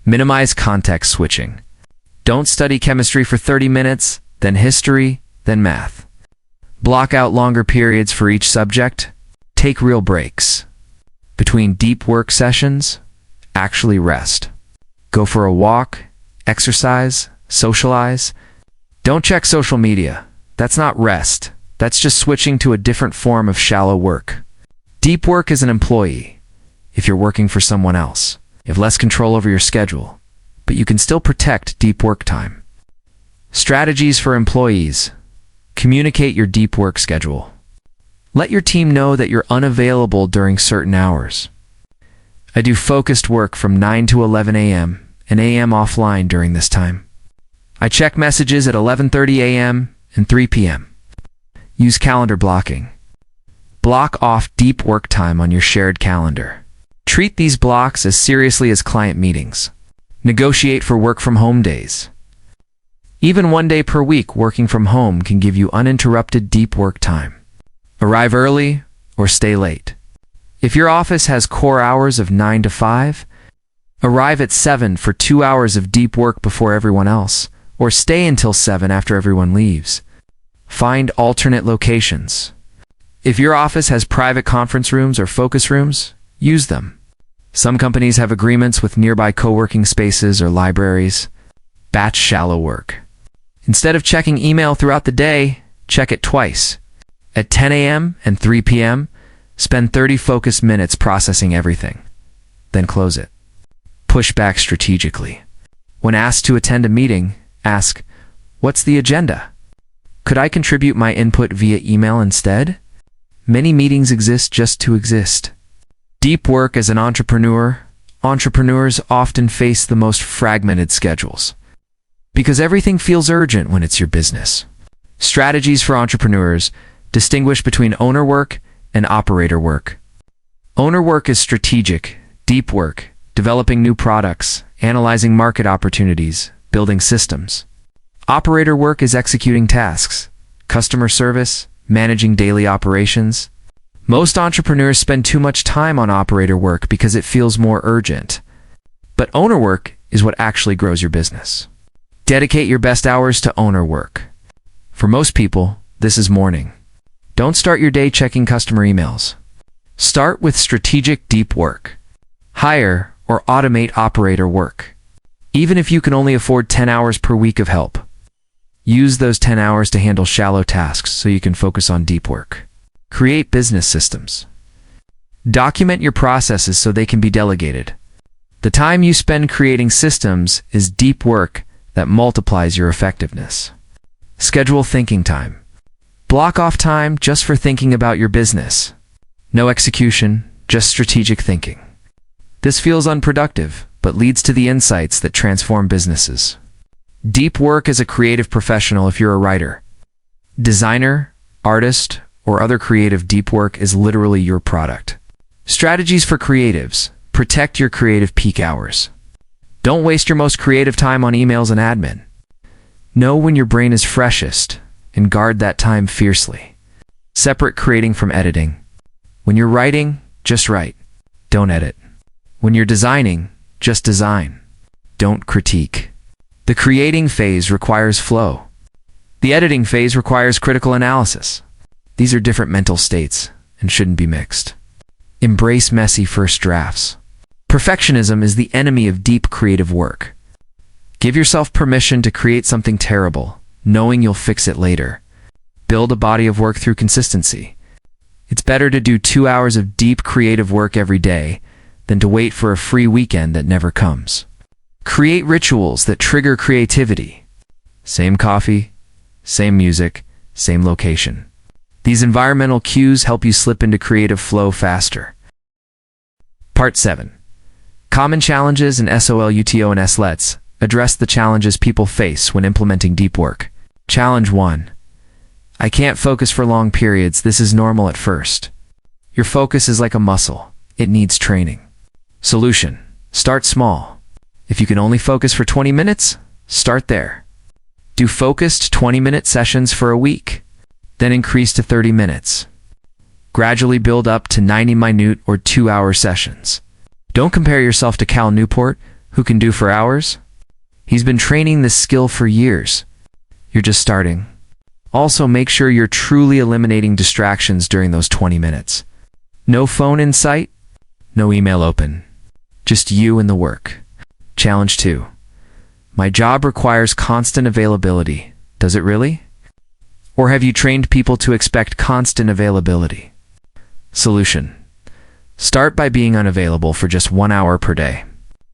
Minimize context switching. Don't study chemistry for 30 minutes, then history, then math. Block out longer periods for each subject. Take real breaks. Between deep work sessions, actually rest. Go for a walk, exercise, socialize. Don't check social media. That's not rest. That's just switching to a different form of shallow work. Deep work is an employee. If you're working for someone else, you have less control over your schedule, but you can still protect deep work time. Strategies for employees. Communicate your deep work schedule. Let your team know that you're unavailable during certain hours. I do focused work from 9 to 11 a.m. and a.m. offline during this time. I check messages at 11:30 a.m. and 3 p.m. Use calendar blocking. Block off deep work time on your shared calendar. Treat these blocks as seriously as client meetings. Negotiate for work from home days. Even 1 day per week working from home can give you uninterrupted deep work time. Arrive early or stay late. If your office has core hours of 9 to 5, arrive at 7 for 2 hours of deep work before everyone else, or stay until 7 after everyone leaves. Find alternate locations. If your office has private conference rooms or focus rooms, use them. Some companies have agreements with nearby co-working spaces or libraries. Batch shallow work. Instead of checking email throughout the day, check it twice. At 10 a.m. and 3 p.m., spend 30 focused minutes processing everything. Then close it. Push back strategically. When asked to attend a meeting, ask, "What's the agenda? Could I contribute my input via email instead?" Many meetings exist just to exist. Deep work as an entrepreneur. Entrepreneurs often face the most fragmented schedules because everything feels urgent when it's your business. Strategies for entrepreneurs: distinguish between owner work and operator work. Owner work is strategic, deep work, developing new products, analyzing market opportunities, building systems. Operator work is executing tasks, customer service, managing daily operations. Most entrepreneurs spend too much time on operator work because it feels more urgent. But owner work is what actually grows your business. Dedicate your best hours to owner work. For most people, this is morning. Don't start your day checking customer emails. Start with strategic deep work. Hire or automate operator work. Even if you can only afford 10 hours per week of help, use those 10 hours to handle shallow tasks so you can focus on deep work. Create business systems. Document your processes so they can be delegated. The time you spend creating systems is deep work that multiplies your effectiveness. Schedule thinking time. Block off time just for thinking about your business. No execution, just strategic thinking. This feels unproductive, but leads to the insights that transform businesses. Deep work as a creative professional if you're a writer. Designer, artist, or other creative deep work is literally your product. Strategies for creatives. Protect your creative peak hours. Don't waste your most creative time on emails and admin. Know when your brain is freshest and guard that time fiercely. Separate creating from editing. When you're writing, just write. Don't edit. When you're designing, just design. Don't critique. The creating phase requires flow. The editing phase requires critical analysis. These are different mental states and shouldn't be mixed. Embrace messy first drafts. Perfectionism is the enemy of deep creative work. Give yourself permission to create something terrible, knowing you'll fix it later. Build a body of work through consistency. It's better to do 2 hours of deep creative work every day than to wait for a free weekend that never comes. Create rituals that trigger creativity. Same coffee, same music, same location. These environmental cues help you slip into creative flow faster. Part 7. Common challenges in SOLUTO and SLETs. Address the challenges people face when implementing deep work. Challenge 1. I can't focus for long periods. This is normal at first. Your focus is like a muscle. It needs training. Solution. Start small. If you can only focus for 20 minutes, start there. Do focused 20-minute sessions for a week. Then increase to 30 minutes. Gradually build up to 90-minute or 2-hour sessions. Don't compare yourself to Cal Newport, who can do for hours. He's been training this skill for years. You're just starting. Also, make sure you're truly eliminating distractions during those 20 minutes. No phone in sight, no email open. Just you and the work. Challenge 2. My job requires constant availability. Does it really? Or have you trained people to expect constant availability? Solution. Start by being unavailable for just 1 hour per day.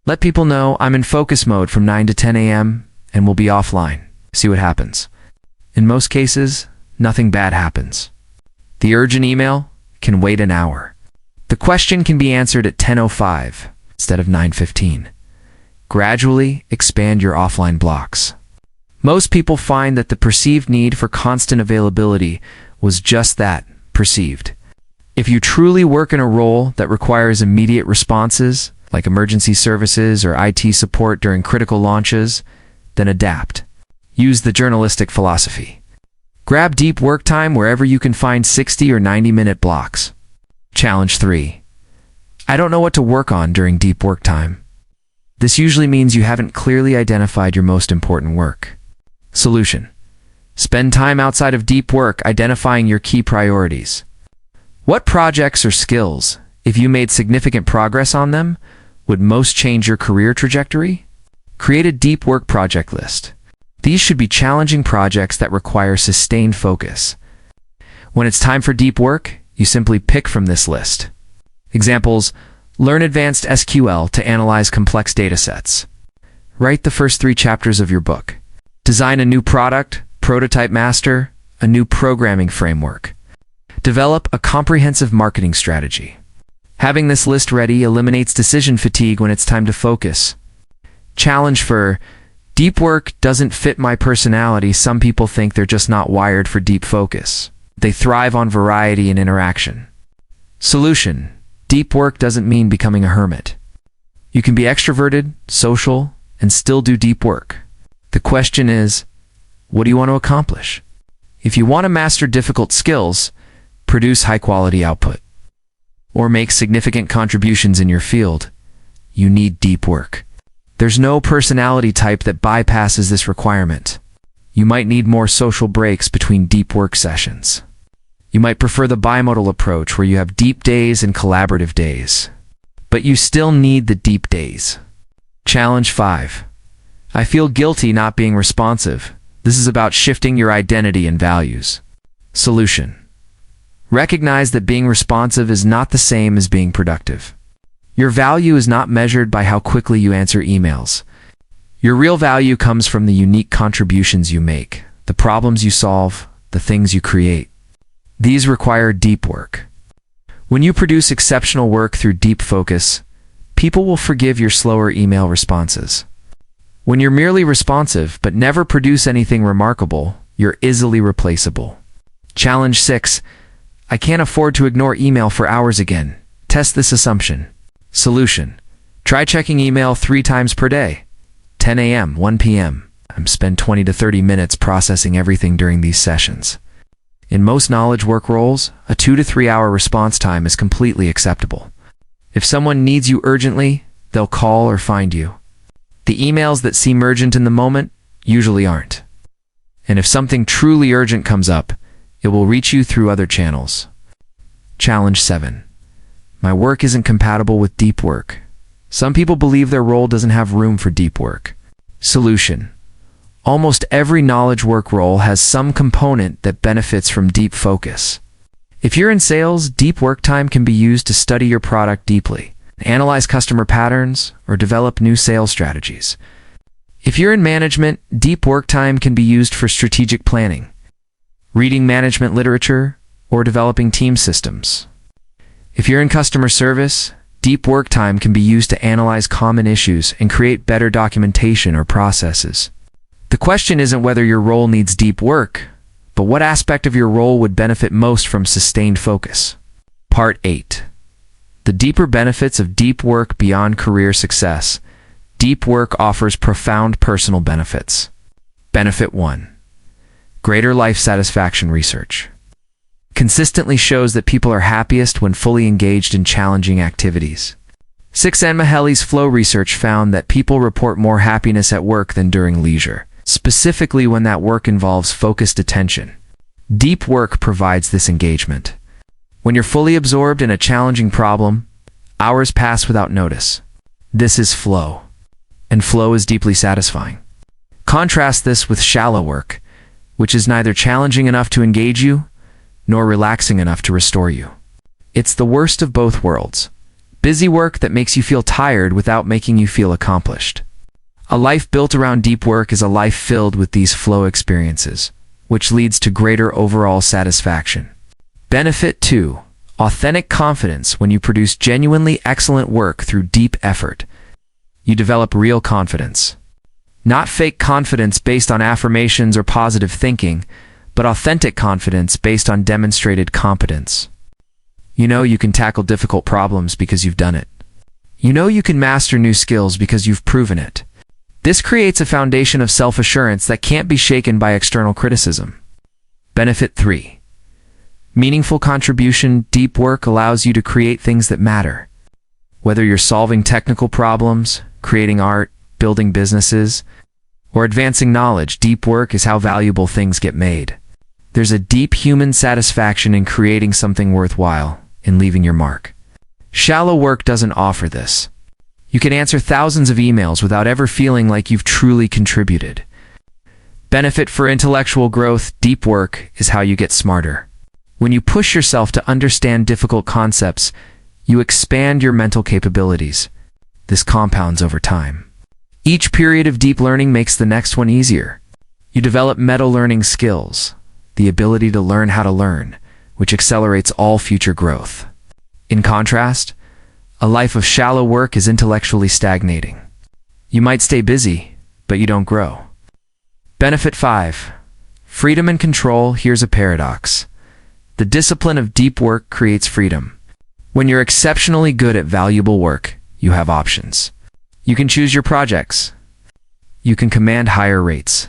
Let people know I'm in focus mode from 9 to 10 a.m. and will be offline. See what happens. In most cases, nothing bad happens. The urgent email can wait an hour. The question can be answered at 10:05 instead of 9:15. Gradually expand your offline blocks. Most people find that the perceived need for constant availability was just that, perceived. If you truly work in a role that requires immediate responses, like emergency services or IT support during critical launches, then adapt. Use the journalistic philosophy. Grab deep work time wherever you can find 60 or 90-minute blocks. Challenge 3. I don't know what to work on during deep work time. This usually means you haven't clearly identified your most important work. Solution. Spend time outside of deep work identifying your key priorities. What projects or skills, if you made significant progress on them, would most change your career trajectory? Create a deep work project list. These should be challenging projects that require sustained focus. When it's time for deep work, you simply pick from this list. Examples: learn advanced SQL to analyze complex datasets. Write the first 3 chapters of your book. Design a new product, prototype master, a new programming framework. Develop a comprehensive marketing strategy. Having this list ready eliminates decision fatigue when it's time to focus. Challenge for deep work doesn't fit my personality. Some people think they're just not wired for deep focus. They thrive on variety and interaction. Solution. Deep work doesn't mean becoming a hermit. You can be extroverted, social, and still do deep work. The question is, what do you want to accomplish? If you want to master difficult skills, produce high-quality output, or make significant contributions in your field, you need deep work. There's no personality type that bypasses this requirement. You might need more social breaks between deep work sessions. You might prefer the bimodal approach where you have deep days and collaborative days. But you still need the deep days. Challenge 5. I feel guilty not being responsive. This is about shifting your identity and values. Solution. Recognize that being responsive is not the same as being productive. Your value is not measured by how quickly you answer emails. Your real value comes from the unique contributions you make, the problems you solve, the things you create. These require deep work. When you produce exceptional work through deep focus, people will forgive your slower email responses. When you're merely responsive but never produce anything remarkable, you're easily replaceable. Challenge 6. I can't afford to ignore email for hours again. Test this assumption. Solution. Try checking email 3 times per day. 10 a.m., 1 p.m. Spend 20 to 30 minutes processing everything during these sessions. In most knowledge work roles, a 2 to 3 hour response time is completely acceptable. If someone needs you urgently, they'll call or find you. The emails that seem urgent in the moment usually aren't. And if something truly urgent comes up, it will reach you through other channels. Challenge 7. My work isn't compatible with deep work. Some people believe their role doesn't have room for deep work. Solution. Almost every knowledge work role has some component that benefits from deep focus. If you're in sales, deep work time can be used to study your product deeply, analyze customer patterns, or develop new sales strategies. If you're in management, deep work time can be used for strategic planning, reading management literature, or developing team systems. If you're in customer service, deep work time can be used to analyze common issues and create better documentation or processes. The question isn't whether your role needs deep work, but what aspect of your role would benefit most from sustained focus. Part 8. The deeper benefits of deep work beyond career success. Deep work offers profound personal benefits. Benefit 1. Greater life satisfaction research consistently shows that people are happiest when fully engaged in challenging activities. 6N Mahaley's flow research found that people report more happiness at work than during leisure, specifically when that work involves focused attention. Deep work provides this engagement. When you're fully absorbed in a challenging problem, hours pass without notice. This is flow, and flow is deeply satisfying. Contrast this with shallow work, which is neither challenging enough to engage you, nor relaxing enough to restore you. It's the worst of both worlds. Busy work that makes you feel tired without making you feel accomplished. A life built around deep work is a life filled with these flow experiences, which leads to greater overall satisfaction. Benefit 2. Authentic confidence. When you produce genuinely excellent work through deep effort, you develop real confidence. Not fake confidence based on affirmations or positive thinking, but authentic confidence based on demonstrated competence. You know you can tackle difficult problems because you've done it. You know you can master new skills because you've proven it. This creates a foundation of self-assurance that can't be shaken by external criticism. Benefit 3. Meaningful contribution. Deep work allows you to create things that matter. Whether you're solving technical problems, creating art, building businesses, or advancing knowledge, deep work is how valuable things get made. There's a deep human satisfaction in creating something worthwhile, in leaving your mark. Shallow work doesn't offer this. You can answer thousands of emails without ever feeling like you've truly contributed. Benefit for intellectual growth. Deep work is how you get smarter. When you push yourself to understand difficult concepts, you expand your mental capabilities. This compounds over time. Each period of deep learning makes the next one easier. You develop meta-learning skills, the ability to learn how to learn, which accelerates all future growth. In contrast, a life of shallow work is intellectually stagnating. You might stay busy, but you don't grow. Benefit 5. Freedom and control. Here's a paradox. The discipline of deep work creates freedom. When you're exceptionally good at valuable work, you have options. You can choose your projects. You can command higher rates.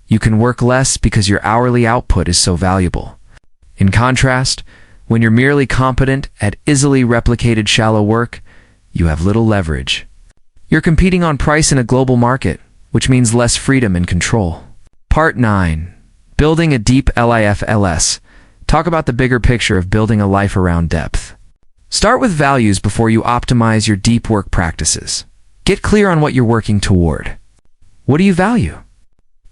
You can work less because your hourly output is so valuable. In contrast, when you're merely competent at easily replicated shallow work, you have little leverage. You're competing on price in a global market, which means less freedom and control. Part 9. Building a deep life. Talk about the bigger picture of building a life around depth. Start with values before you optimize your deep work practices. Get clear on what you're working toward. What do you value?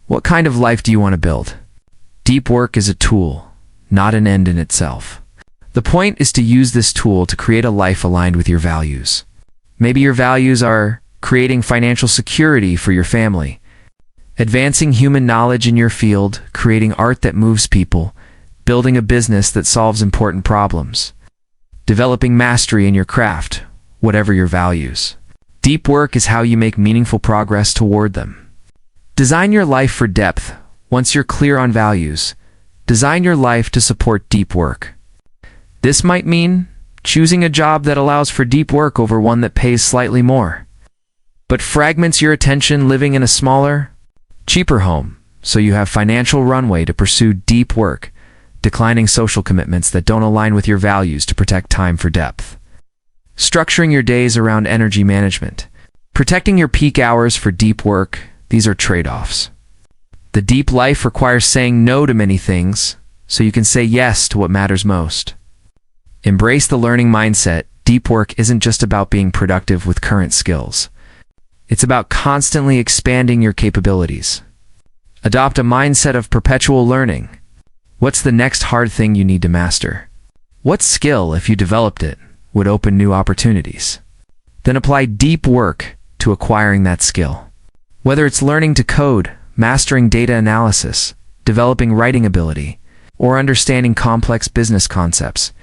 What kind of life do you want to build? Deep work is a tool, not an end in itself. The point is to use this tool to create a life aligned with your values. Maybe your values are creating financial security for your family, advancing human knowledge in your field, creating art that moves people, building a business that solves important problems, developing mastery in your craft, whatever your values. Deep work is how you make meaningful progress toward them. Design your life for depth. Once you're clear on values, design your life to support deep work. This might mean choosing a job that allows for deep work over one that pays slightly more, but fragments your attention, living in a smaller, cheaper home, so you have financial runway to pursue deep work, declining social commitments that don't align with your values to protect time for depth. Structuring your days around energy management, protecting your peak hours for deep work. These are trade-offs. The deep life requires saying no to many things, so you can say yes to what matters most. Embrace the learning mindset. Deep work isn't just about being productive with current skills. It's about constantly expanding your capabilities. Adopt a mindset of perpetual learning. What's the next hard thing you need to master? What skill, if you developed it, would open new opportunities? Then apply deep work to acquiring that skill. Whether it's learning to code, mastering data analysis, developing writing ability, or understanding complex business concepts,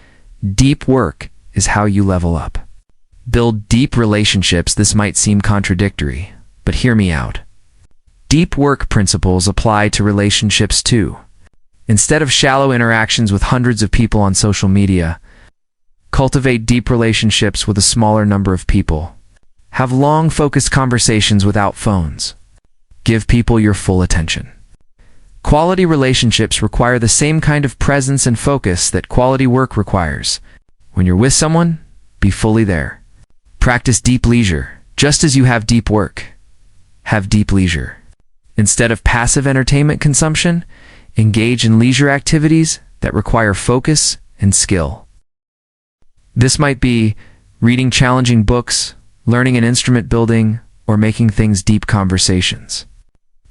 deep work is how you level up. Build deep relationships. This might seem contradictory, but hear me out. Deep work principles apply to relationships too. Instead of shallow interactions with hundreds of people on social media, cultivate deep relationships with a smaller number of people. Have long, focused conversations without phones. Give people your full attention. Quality relationships require the same kind of presence and focus that quality work requires. When you're with someone, be fully there. Practice deep leisure. Just as you have deep work, have deep leisure. Instead of passive entertainment consumption, engage in leisure activities that require focus and skill. This might be reading challenging books, learning an instrument, building, or making things deep conversations.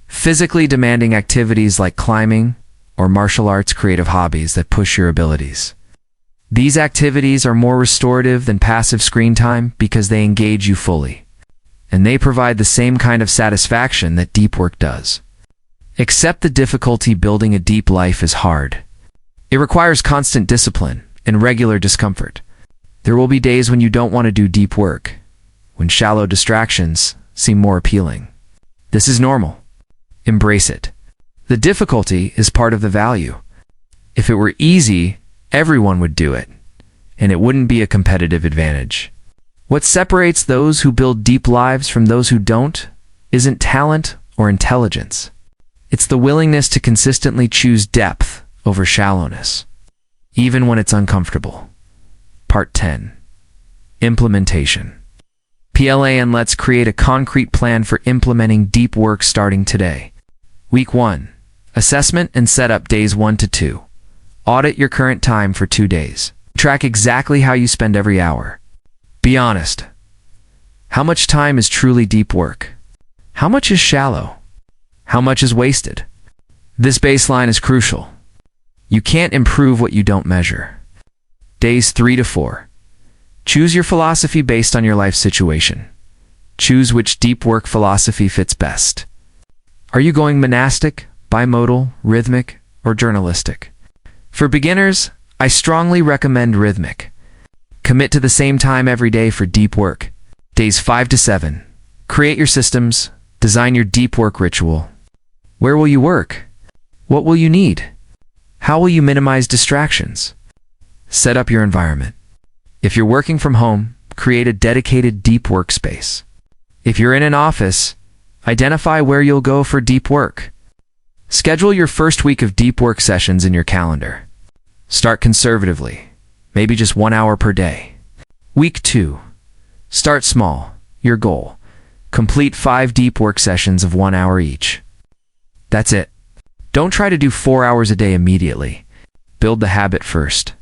Physically demanding activities like climbing or martial arts, creative hobbies that push your abilities. These activities are more restorative than passive screen time because they engage you fully, and they provide the same kind of satisfaction that deep work does. Accept the difficulty. Building a deep life is hard. It requires constant discipline and regular discomfort. There will be days when you don't want to do deep work, when shallow distractions seem more appealing. This is normal. Embrace it. The difficulty is part of the value. If it were easy, everyone would do it, and it wouldn't be a competitive advantage. What separates those who build deep lives from those who don't isn't talent or intelligence. It's the willingness to consistently choose depth over shallowness, even when it's uncomfortable. Part 10. Implementation. PLAN. Let's create a concrete plan for implementing deep work starting today. Week 1. Assessment and setup. Days 1 to 2. Audit your current time for 2 days. Track exactly how you spend every hour. Be honest. How much time is truly deep work? How much is shallow? How much is wasted? This baseline is crucial. You can't improve what you don't measure. Days 3 to 4. Choose your philosophy based on your life situation. Choose which deep work philosophy fits best. Are you going monastic, bimodal, rhythmic, or journalistic? For beginners, I strongly recommend rhythmic. Commit to the same time every day for deep work. Days 5 to 7. Create your systems. Design your deep work ritual. Where will you work? What will you need? How will you minimize distractions? Set up your environment. If you're working from home, create a dedicated deep workspace. If you're in an office, identify where you'll go for deep work. Schedule your first week of deep work sessions in your calendar. Start conservatively, maybe just 1 hour per day. Week 2. Start small. Your goal: complete 5 deep work sessions of 1 hour each. That's it. Don't try to do 4 hours a day immediately. Build the habit first.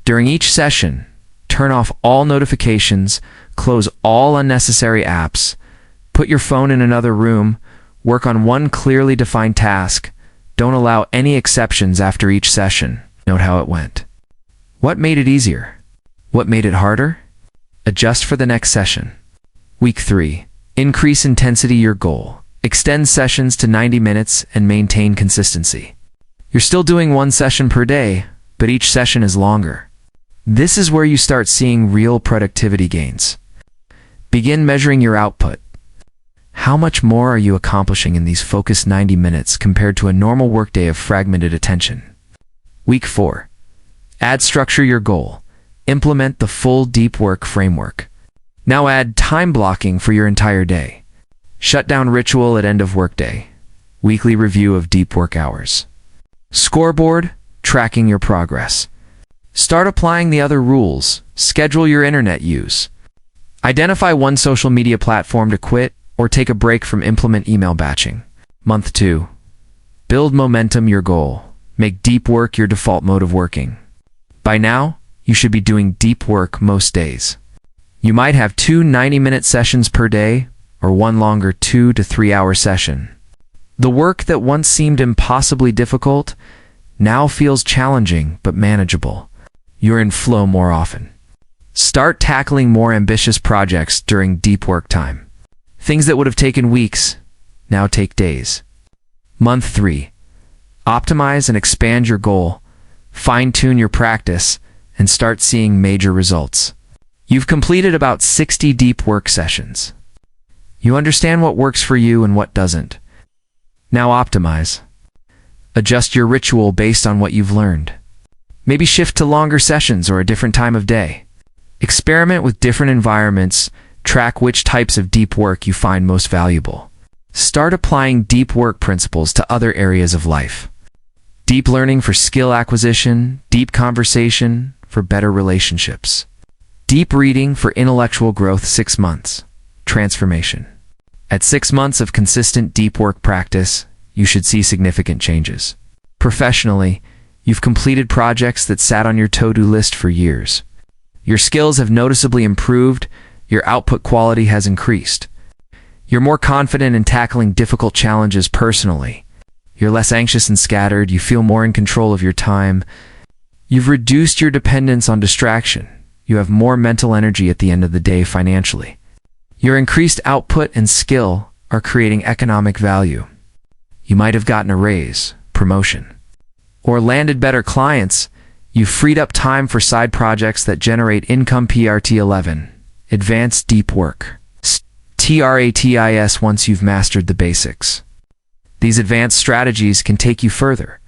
During each session, turn off all notifications, close all unnecessary apps, put your phone in another room, work on one clearly defined task. Don't allow any exceptions after each session. Note how it went. What made it easier? What made it harder? Adjust for the next session. Week 3. Increase intensity your goal. Extend sessions to 90 minutes and maintain consistency. You're still doing one session per day, but each session is longer. This is where you start seeing real productivity gains. Begin measuring your output. How much more are you accomplishing in these focused 90 minutes compared to a normal workday of fragmented attention? Week 4. Add structure your goal. Implement the full deep work framework. Now add time blocking for your entire day. Shut down ritual at end of workday. Weekly review of deep work hours. Scoreboard, tracking your progress. Start applying the other rules. Schedule your internet use. Identify one social media platform to quit or take a break from. Implement email batching. Month 2. Build momentum your goal. Make deep work your default mode of working. By now, you should be doing deep work most days. You might have 2 90-minute sessions per day or one longer 2 to 3 hour session. The work that once seemed impossibly difficult now feels challenging but manageable. You're in flow more often. Start tackling more ambitious projects during deep work time. Things that would have taken weeks now take days. Month 3. Optimize and expand your goal. Fine-tune your practice and start seeing major results. You've completed about 60 deep work sessions. You understand what works for you and what doesn't. Now optimize. Adjust your ritual based on what you've learned. Maybe shift to longer sessions or a different time of day. Experiment with different environments. Track which types of deep work you find most valuable. Start applying deep work principles to other areas of life. Deep learning for skill acquisition, deep conversation for better relationships. Deep reading for intellectual growth. 6 months. Transformation. At 6 months of consistent deep work practice, you should see significant changes. Professionally, you've completed projects that sat on your to-do list for years. Your skills have noticeably improved, your output quality has increased. You're more confident in tackling difficult challenges personally. You're less anxious and scattered, you feel more in control of your time. You've reduced your dependence on distraction. You have more mental energy at the end of the day financially. Your increased output and skill are creating economic value. You might have gotten a raise, promotion, or landed better clients. You've freed up time for side projects that generate income. PRT11. Advanced deep work. TRATIS. Once you've mastered the basics, these advanced strategies can take you further.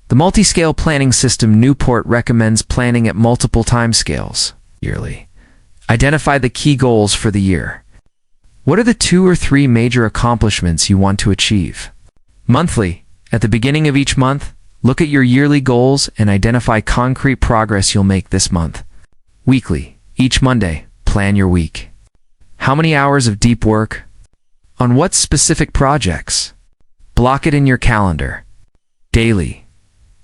The multi-scale planning system Newport recommends planning at multiple timescales yearly. Identify the key goals for the year. What are the 2 or 3 major accomplishments you want to achieve? Monthly. At the beginning of each month, look at your yearly goals and identify concrete progress you'll make this month. Weekly. Each Monday, plan your week. How many hours of deep work? On what specific projects? Block it in your calendar. Daily.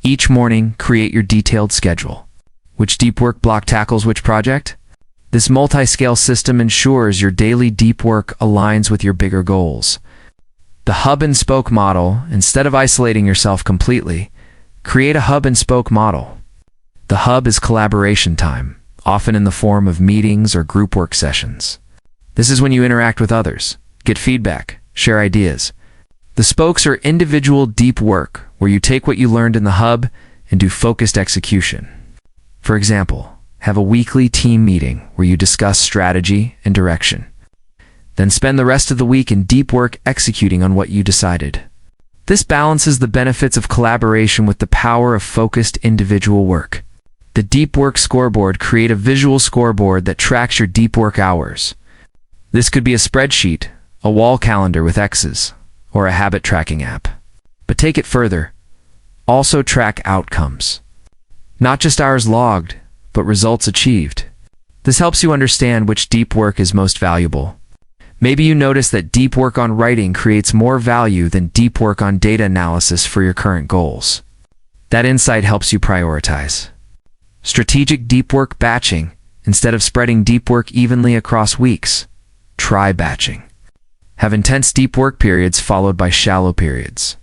Each morning, create your detailed schedule. Which deep work block tackles which project? This multi-scale system ensures your daily deep work aligns with your bigger goals. The hub and spoke model. Instead of isolating yourself completely, create a hub and spoke model. The hub is collaboration time, often in the form of meetings or group work sessions. This is when you interact with others, get feedback, share ideas. The spokes are individual deep work, where you take what you learned in the hub and do focused execution. For example, have a weekly team meeting where you discuss strategy and direction. Then spend the rest of the week in deep work executing on what you decided. This balances the benefits of collaboration with the power of focused individual work. The Deep Work Scoreboard. Create a visual scoreboard that tracks your deep work hours. This could be a spreadsheet, a wall calendar with X's, or a habit tracking app. But take it further. Also track outcomes. Not just hours logged, but results achieved. This helps you understand which deep work is most valuable. Maybe you notice that deep work on writing creates more value than deep work on data analysis for your current goals. That insight helps you prioritize. Strategic deep work batching. Instead of spreading deep work evenly across weeks, try batching. Have intense deep work periods followed by shallow periods.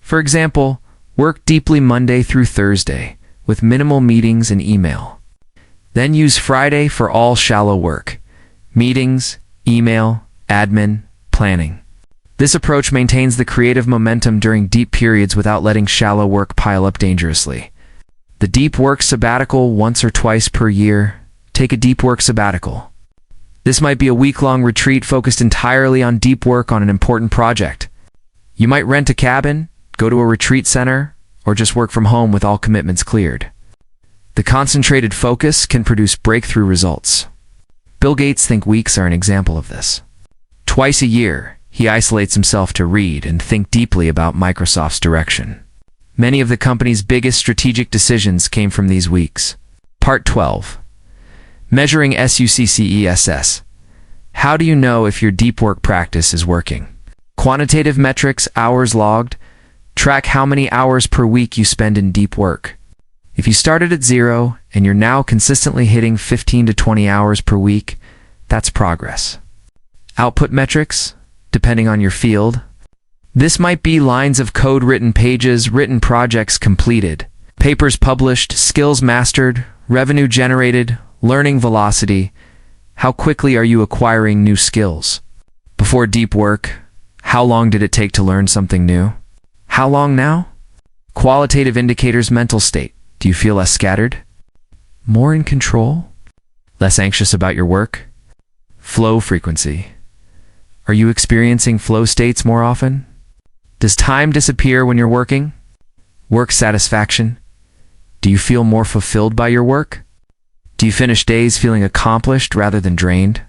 For example, work deeply Monday through Thursday, with minimal meetings and email. Then use Friday for all shallow work: meetings, email, admin, planning. This approach maintains the creative momentum during deep periods without letting shallow work pile up dangerously. The deep work sabbatical: once or twice per year, take a deep work sabbatical. This might be a week-long retreat focused entirely on deep work on an important project. You might rent a cabin, go to a retreat center, or just work from home with all commitments cleared. The concentrated focus can produce breakthrough results. Bill Gates thinks weeks are an example of this. Twice a year, he isolates himself to read and think deeply about Microsoft's direction. Many of the company's biggest strategic decisions came from these weeks. Part 12. Measuring SUCCESS. How do you know if your deep work practice is working? Quantitative metrics: hours logged. Track how many hours per week you spend in deep work. If you started at 0 and you're now consistently hitting 15 to 20 hours per week, that's progress. Output metrics, depending on your field. This might be lines of code written, pages written, projects completed, papers published, skills mastered, revenue generated, learning velocity. How quickly are you acquiring new skills? Before deep work, how long did it take to learn something new? How long now? Qualitative indicators: mental state. Do you feel less scattered? More in control? Less anxious about your work? Flow frequency. Are you experiencing flow states more often? Does time disappear when you're working? Work satisfaction. Do you feel more fulfilled by your work? Do you finish days feeling accomplished rather than drained?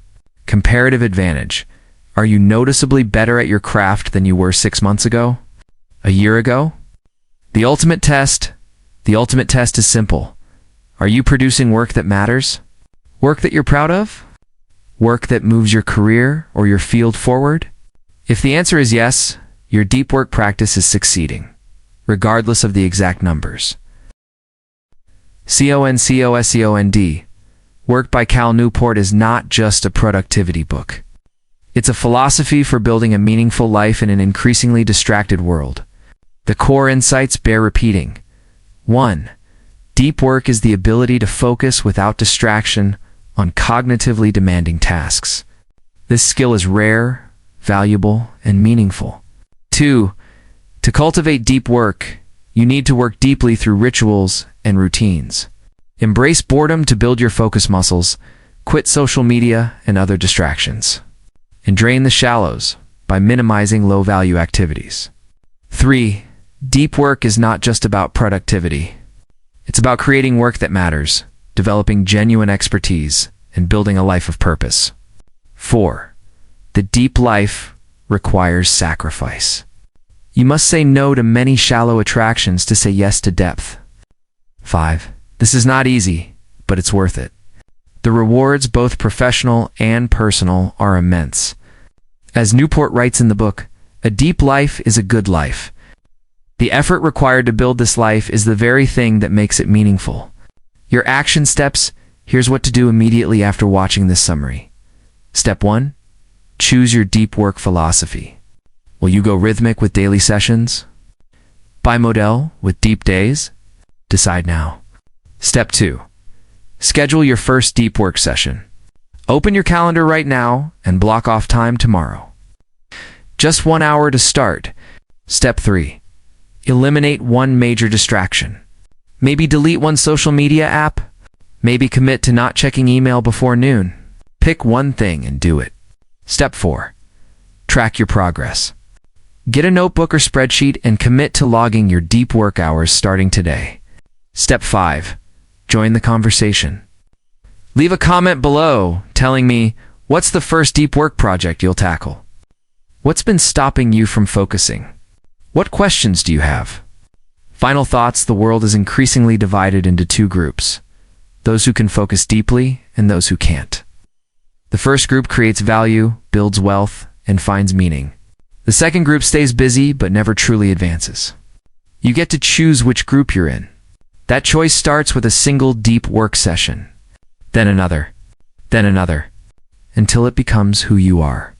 Comparative advantage. Are you noticeably better at your craft than you were 6 months ago? A year ago? The ultimate test. The ultimate test is simple. Are you producing work that matters? Work that you're proud of? Work that moves your career or your field forward? If the answer is yes, your deep work practice is succeeding, regardless of the exact numbers. CONCOSEOND. Work by Cal Newport is not just a productivity book. It's a philosophy for building a meaningful life in an increasingly distracted world. The core insights bear repeating. 1. Deep work is the ability to focus without distraction on cognitively demanding tasks. This skill is rare, valuable, and meaningful. 2. To cultivate deep work, you need to work deeply through rituals and routines. Embrace boredom to build your focus muscles, quit social media and other distractions, and drain the shallows by minimizing low-value activities. 3. Deep work is not just about productivity. It's about creating work that matters, developing genuine expertise, and building a life of purpose. 4. The deep life requires sacrifice. You must say no to many shallow attractions to say yes to depth. 5. This is not easy, but it's worth it. The rewards, both professional and personal, are immense. As Newport writes in the book, a deep life is a good life. The effort required to build this life is the very thing that makes it meaningful. Your action steps: here's what to do immediately after watching this summary. Step 1. Choose your deep work philosophy. Will you go rhythmic with daily sessions? Bimodal with deep days? Decide now. Step 2. Schedule your first deep work session. Open your calendar right now and block off time tomorrow. Just 1 hour to start. Step 3. Eliminate one major distraction. Maybe delete one social media app. Maybe commit to not checking email before noon. Pick one thing and do it. Step 4. Track your progress. Get a notebook or spreadsheet and commit to logging your deep work hours starting today. Step 5. Join the conversation. Leave a comment below telling me, what's the first deep work project you'll tackle? What's been stopping you from focusing? What questions do you have? Final thoughts: the world is increasingly divided into two groups: those who can focus deeply and those who can't. The first group creates value, builds wealth, and finds meaning. The second group stays busy but never truly advances. You get to choose which group you're in. That choice starts with a single deep work session, then another, until it becomes who you are.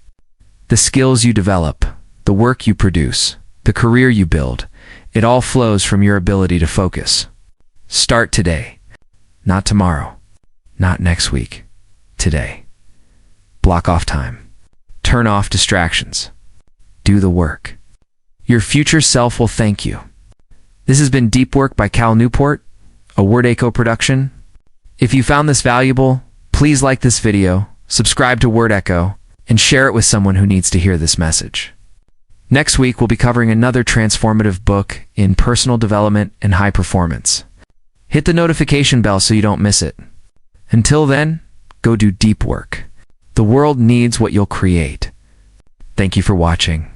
The skills you develop, the work you produce, the career you build, it all flows from your ability to focus. Start today, not tomorrow, Not next week. Today. Block off time. Turn off distractions. Do the work. Your future self will thank you. This has been Deep Work by Cal Newport, a WordEcho production. If you found this valuable, please like this video, subscribe to WordEcho, and share it with someone who needs to hear this message. Next week, we'll be covering another transformative book in personal development and high performance. Hit the notification bell so you don't miss it. Until then, go do deep work. The world needs what you'll create. Thank you for watching.